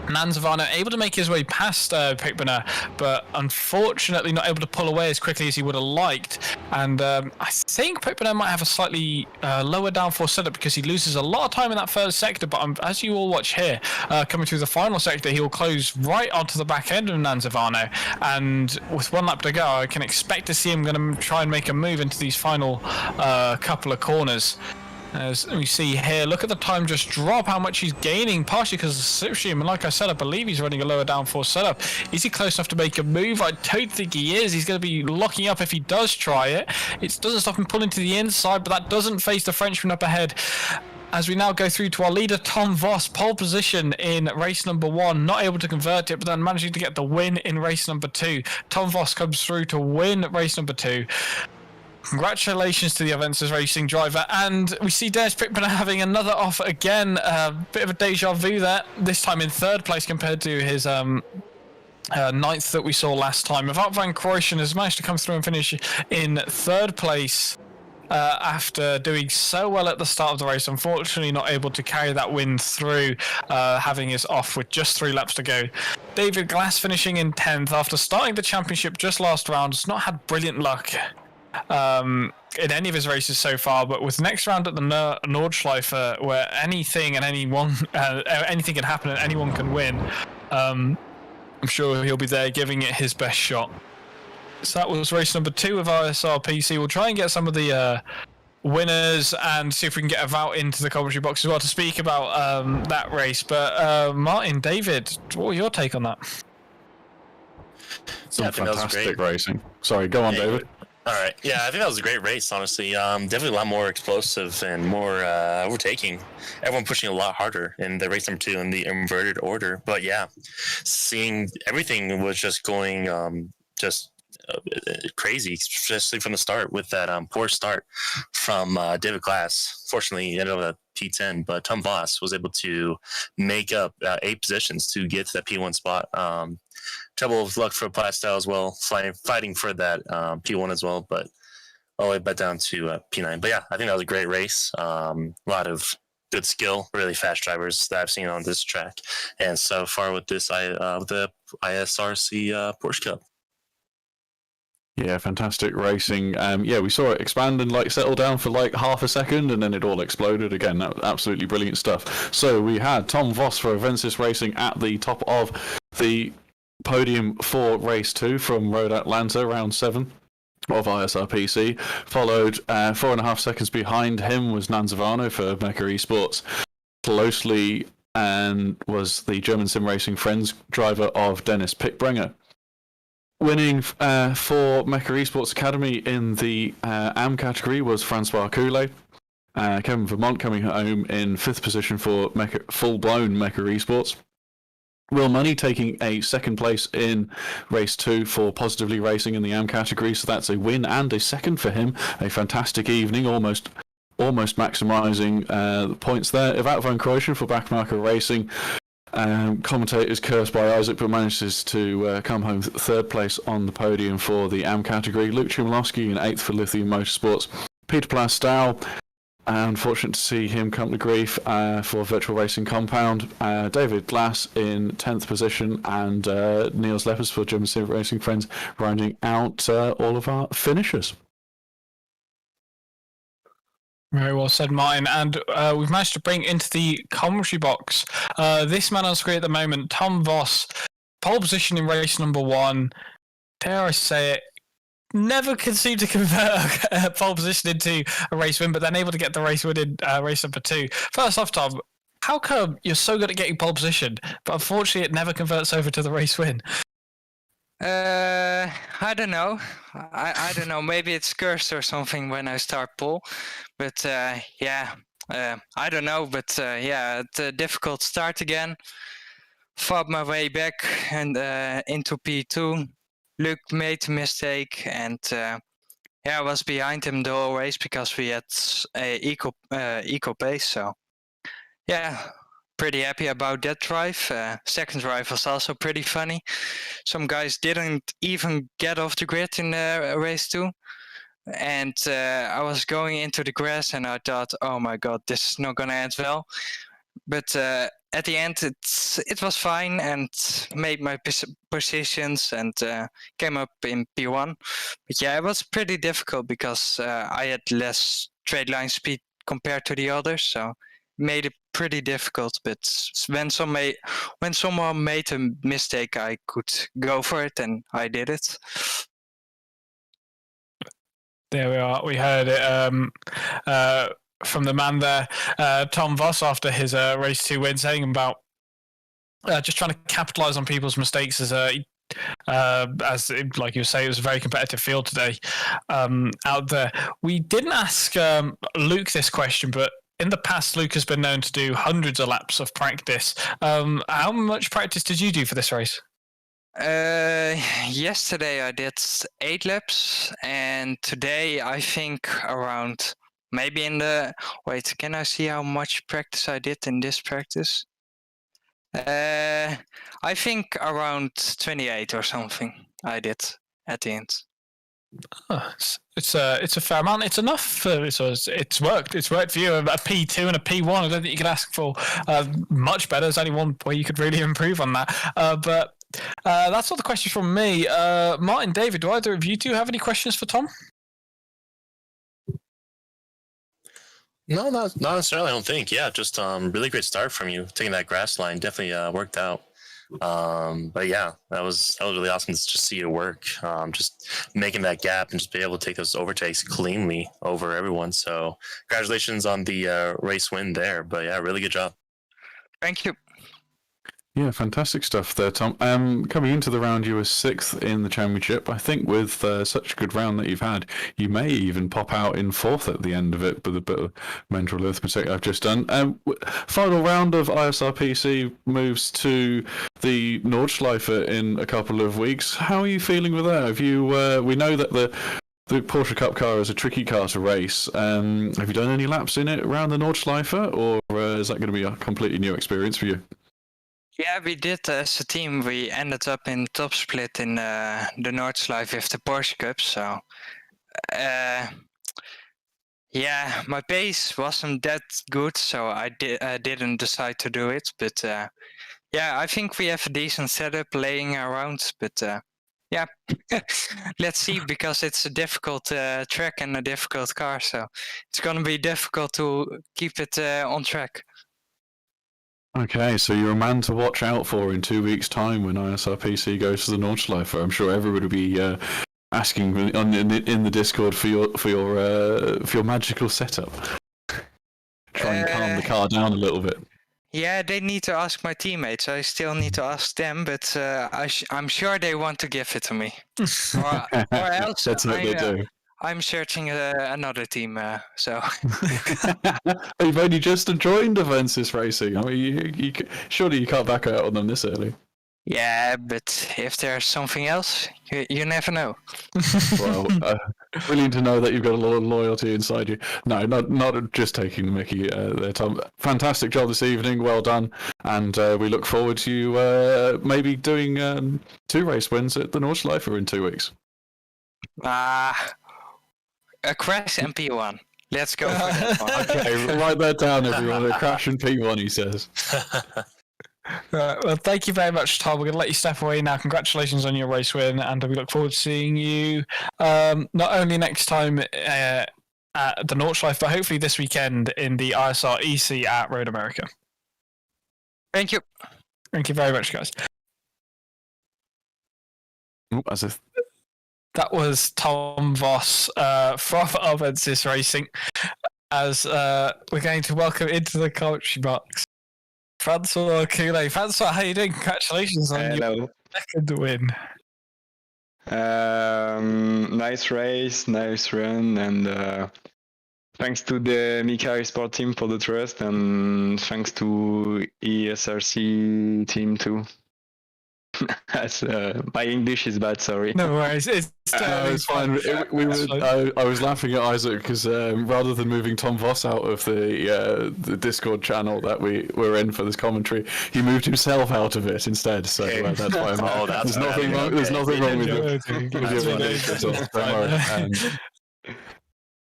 [SPEAKER 1] Nanzavano able to make his way past Pitburner, but unfortunately not able to pull away as quickly as he would have liked. And I think Pitburner might have a slightly lower downforce setup because he loses a lot of time in that first sector. But as you all watch here, coming through the final sector, he will close right onto the back end of Nanzavano. And with one lap to go, I can expect to see him going to try and make a move into these final couple of corners. As we see here, look at the time just drop, how much he's gaining, partially because of the slipstream, and like I said, I believe he's running a lower downforce setup. Is he close enough to make a move? I don't think he is. He's going to be locking up if he does try it. It doesn't stop him pulling to the inside, but that doesn't face the Frenchman up ahead. As we now go through to our leader, Tom Voss, pole position in race number 1, not able to convert it, but then managing to get the win in race number 2. Tom Voss comes through to win race number 2. Congratulations to the Avensis Racing driver, and we see Dennis Pitburner having another off again. Bit of a deja vu there, this time in 3rd place compared to his 9th that we saw last time. Wout van Krooijsen has managed to come through and finish in 3rd place after doing so well at the start of the race. Unfortunately not able to carry that win through, having his off with just 3 laps to go. David Glass finishing in 10th after starting the championship just last round. Has not had brilliant luck in any of his races so far, but with the next round at the Nordschleife, where anything and anyone anything can happen and anyone can win, I'm sure he'll be there giving it his best shot. So that was race number 2 of ISRPC. We'll try and get some of the winners and see if we can get a Wout into the commentary box as well to speak about that race. But Martin, David, what was your take on that?
[SPEAKER 2] Some fantastic racing. Sorry, go on, David.
[SPEAKER 5] All right. Yeah, I think that was a great race, honestly. Definitely a lot more explosive and more overtaking. Everyone pushing a lot harder in the race number 2 in the inverted order. But yeah, seeing everything was just going crazy, especially from the start with that poor start from David Glass. Fortunately, he ended up at P10, but Tom Voss was able to make up 8 positions to get to that P1 spot. Trouble of luck for Plastyle as well, fighting for that P1 as well, but all the way back down to P9. But yeah, I think that was a great race. A lot of good skill, really fast drivers that I've seen on this track, and so far with this, the ISRC Porsche Cup.
[SPEAKER 2] Yeah, fantastic racing. Yeah, we saw it expand and settle down for half a second, and then it all exploded again. That was absolutely brilliant stuff. So we had Tom Voss for Avensis Racing at the top of the podium for race 2 from Road Atlanta, round 7 of ISRPC. Followed 4.5 seconds behind him was Nanzavano for Mecha Esports. Closely and was the German Sim Racing Friends driver of Dennis Pitburner. Winning for Mecha Esports Academy in the AM category was Francois Coulet. Kevin Vermont coming home in 5th position for full-blown Mecha Esports. Will Money taking a 2nd place in race 2 for Positively Racing in the AM category, so that's a win and a 2nd for him. A fantastic evening, almost maximising the points there. Wout van Krooijsen for Backmarker Racing. Commentators cursed by Isaac, but manages to come home 3rd place on the podium for the AM category. Luke Chumilowski in 8th for Lithium Motorsports. Peter Plastyle, unfortunate to see him come to grief for Virtual Racing Compound. David Glass in 10th position, and Niels Leppers for German Sim Racing Friends, rounding out all of our finishers.
[SPEAKER 1] Very well said, Martin. And we've managed to bring into the commentary box this man on screen at the moment, Tom Voss, pole position in race number 1. Dare I say it, never could seem to convert a pole position into a race win, but then able to get the race win in race number 2. First off, Tom, how come you're so good at getting pole position, but unfortunately it never converts over to the race win?
[SPEAKER 6] I don't know. I don't know. Maybe it's cursed or something when I start pole. But yeah, I don't know. But yeah, it's a difficult start again. Fought my way back and into P2. Luke made a mistake, and yeah, I was behind him the whole race because we had a equal pace. So yeah, pretty happy about that drive. Second drive was also pretty funny. Some guys didn't even get off the grid in race 2. And I was going into the grass and I thought, oh my god, this is not gonna end well. But at the end, it was fine and made my positions and came up in P1. But yeah, it was pretty difficult because I had less straight line speed compared to the others, so made it pretty difficult. But when someone made a mistake, I could go for it, and I did it.
[SPEAKER 1] There we are. We heard it from the man there, Tom Voss, after his race 2 win, saying about just trying to capitalize on people's mistakes as like you say, it was a very competitive field today out there. We didn't ask Luke this question, but in the past, Luke has been known to do hundreds of laps of practice. How much practice did you do for this race?
[SPEAKER 6] Yesterday I did 8 laps, and today I think around maybe in the wait. Can I see how much practice I did in this practice? I think around 28 or something I did at the end.
[SPEAKER 1] Oh, it's a fair amount. It's enough. It's worked. It's worked for you. A P2 and a P1. I don't think you could ask for much better. There's only one way you could really improve on that. But that's all the questions from me. Martin, David, do either of you two have any questions for Tom?
[SPEAKER 5] No, not necessarily. I don't think. Yeah, just really great start from you. Taking that grass line definitely worked out. But yeah, that was really awesome to just see it work. Just making that gap and just be able to take those overtakes cleanly over everyone. So congratulations on the race win there. But yeah, really good job.
[SPEAKER 6] Thank you.
[SPEAKER 2] Yeah, fantastic stuff there, Tom. Coming into the round, you were 6th in the championship. I think with such a good round that you've had, you may even pop out in 4th at the end of it with a bit of mental arithmetic I've just done. Final round of ISRPC moves to the Nordschleife in a couple of weeks. How are you feeling with that? Have you? We know that the Porsche Cup car is a tricky car to race. Have you done any laps in it around the Nordschleife, or is that going to be a completely new experience for you?
[SPEAKER 6] Yeah, we did as a team. We ended up in top split in the Nordschleife with the Porsche Cup. So, yeah, my pace wasn't that good, so I didn't decide to do it. But yeah, I think we have a decent setup laying around. But yeah, let's see, because it's a difficult track and a difficult car. So it's going to be difficult to keep it on track.
[SPEAKER 2] Okay, so you're a man to watch out for in 2 weeks' time when ISRPC goes to the Nordschleife. I'm sure everybody will be asking in the Discord for your magical setup. Try and calm the car down a little bit.
[SPEAKER 6] Yeah, they need to ask my teammates. I still need to ask them, but I'm sure they want to give it to me. or else
[SPEAKER 2] That's what they do.
[SPEAKER 6] I'm searching another team, so...
[SPEAKER 2] You've only just joined Avensis Racing. I mean, surely you can't back out on them this early.
[SPEAKER 6] Yeah, but if there's something else, you never know.
[SPEAKER 2] Well, brilliant to know that you've got a lot of loyalty inside you. No, not just taking the mickey there, Tom. Fantastic job this evening. Well done. And we look forward to you maybe doing 2 race wins at the Nordschleife in 2 weeks.
[SPEAKER 6] A crash and P1. Let's go for that one.
[SPEAKER 2] Okay, write that down, everyone. A crash and P1, he says.
[SPEAKER 1] Well, thank you very much, Tom. We're going to let you step away now. Congratulations on your race win, and we look forward to seeing you not only next time at the Nordschleife, but hopefully this weekend in the ISREC at Road America.
[SPEAKER 6] Thank you.
[SPEAKER 1] Thank you very much, guys. That was Tom Voss from Avensis Racing, as we're going to welcome into the commentary box Francois Coulet. Francois, how are you doing? Congratulations on your second win.
[SPEAKER 7] Nice race, nice run, and thanks to the Mikari Sport team for the trust, and thanks to ISRC team too. As, my English is bad, sorry.
[SPEAKER 1] No worries. It's
[SPEAKER 2] fine. I was laughing at Isaac because rather than moving Tom Voss out of the Discord channel that we were in for this commentary, he moved himself out of it instead. So that's why I'm. There's nothing wrong. There's nothing wrong with your English at all. Don't worry.
[SPEAKER 7] Okay.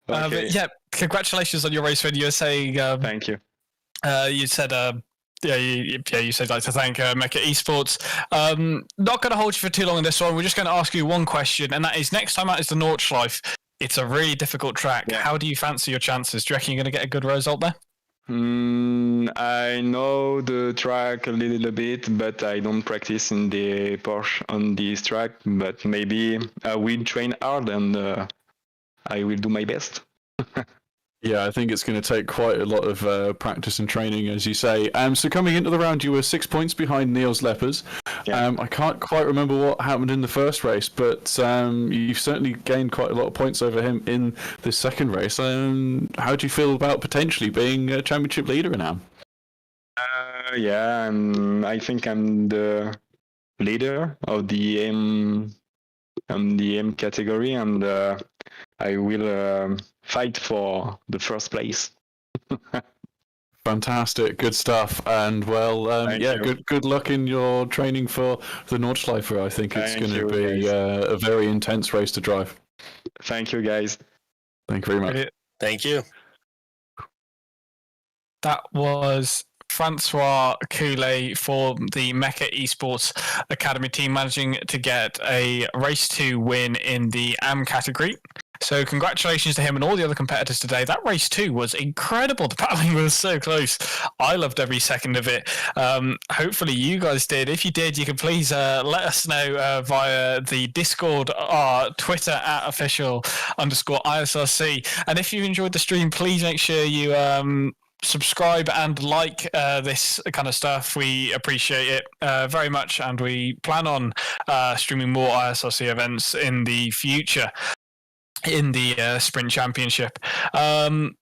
[SPEAKER 1] But yeah, congratulations on your race win. You were saying.
[SPEAKER 7] Thank you.
[SPEAKER 1] You said. You said like to thank Mecha Esports. Not going to hold you for too long on this one. We're just going to ask you one question, and that is: next time out is the Nordschleife. It's a really difficult track.
[SPEAKER 7] Yeah.
[SPEAKER 1] How do you fancy your chances? Do you reckon you're going to get a good result there?
[SPEAKER 7] I know the track a little bit, but I don't practice in the Porsche on this track. But maybe I will train hard and I will do my best.
[SPEAKER 2] Yeah, I think it's going to take quite a lot of practice and training, as you say. So coming into the round, you were 6 points behind Niels Lepers.
[SPEAKER 7] Yeah.
[SPEAKER 2] I can't quite remember what happened in the first race, but you've certainly gained quite a lot of points over him in this second race. How do you feel about potentially being a championship leader in AM?
[SPEAKER 7] Yeah, I think I'm the leader of the M category, and I will fight for the first place.
[SPEAKER 2] Fantastic, good stuff, and well,
[SPEAKER 7] Thank you.
[SPEAKER 2] good luck in your training for the Nordschleife. I think it's
[SPEAKER 7] Thank
[SPEAKER 2] going to
[SPEAKER 7] you,
[SPEAKER 2] be
[SPEAKER 7] guys.
[SPEAKER 2] a very intense race to drive.
[SPEAKER 7] Thank you, guys.
[SPEAKER 2] Thank you very much.
[SPEAKER 5] Thank you.
[SPEAKER 1] That was Francois Coulet for the Mecha Esports Academy team, managing to get a race 2 win in the AM category. So congratulations to him and all the other competitors today. That race 2 was incredible. The battling was so close. I loved every second of it. Hopefully you guys did. If you did, you can please let us know via the Discord, Twitter at official_ISRC. And if you enjoyed the stream, please make sure you subscribe and like this kind of stuff. We appreciate it very much, and we plan on streaming more ISRC events in the future in the Sprint Championship. Other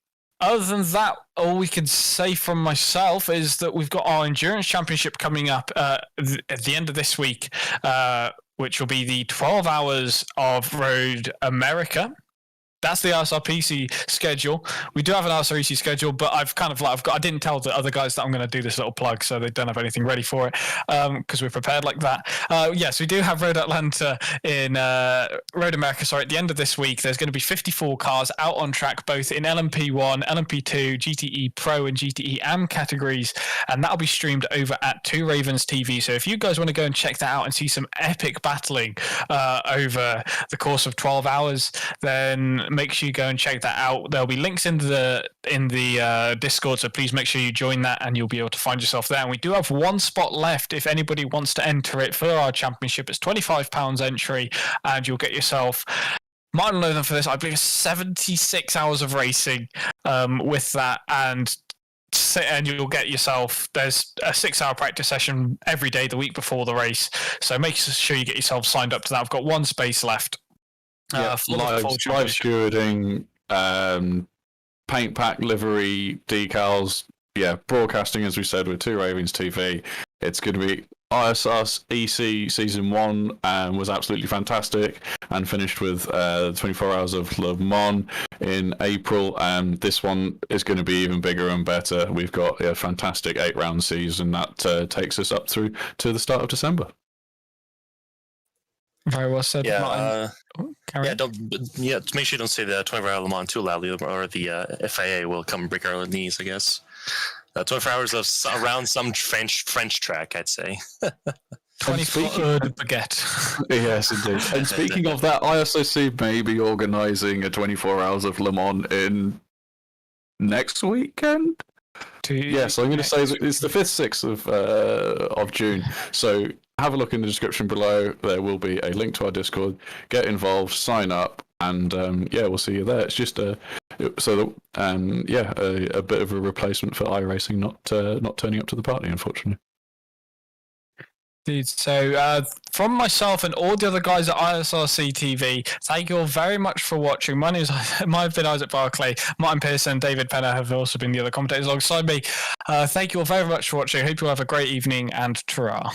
[SPEAKER 1] than that, all we can say from myself is that we've got our Endurance Championship coming up at the end of this week, which will be the 12 Hours of Road America. That's the ISRPC schedule. We do have an ISRC schedule, but I didn't tell the other guys that I'm going to do this little plug, so they don't have anything ready for it because we're prepared like that. Yes, we do have Road Atlanta in Road America. Sorry, at the end of this week, there's going to be 54 cars out on track, both in LMP1, LMP2, GTE Pro, and GTE AM categories, and that'll be streamed over at Two Ravens TV. So if you guys want to go and check that out and see some epic battling over the course of 12 hours, then make sure you go and check that out. There'll be links in the Discord, so please make sure you join that and you'll be able to find yourself there. And we do have one spot left if anybody wants to enter it for our championship. It's £25 entry, and you'll get yourself, might know them for this, I believe 76 hours of racing with that, and you'll get yourself, there's a 6-hour practice session every day the week before the race, so make sure you get yourself signed up to that. I've got one space left.
[SPEAKER 2] Live stewarding, paint pack, livery, decals. Yeah, broadcasting, as we said, with Two Ravens TV. It's going to be ISRC Season 1 was absolutely fantastic and finished with 24 Hours of Le Mans in April. And this one is going to be even bigger and better. We've got a fantastic 8-round season that takes us up through to the start of December.
[SPEAKER 1] Very well said, Martin.
[SPEAKER 5] Make sure you don't say the 24-hour Le Mans too loudly, or the FIA will come break our knees, I guess. 24 hours of around some French track, I'd say.
[SPEAKER 1] 24 de baguette.
[SPEAKER 2] Yes, indeed. And speaking of that, ISRC may be organising a 24 Hours of Le Mans in next weekend. Yes, I'm going to say that it's the 5th, 6th of June. So have a look in the description below. There will be a link to our Discord. Get involved, sign up, and we'll see you there. It's just a bit of a replacement for iRacing not turning up to the party, unfortunately.
[SPEAKER 1] Dude, so from myself and all the other guys at ISRC TV, thank you all very much for watching. My name has been Isaac Barclay. Martin Pearson, David Penner have also been the other commentators alongside me. Thank you all very much for watching. I hope you all have a great evening, and ta-ra.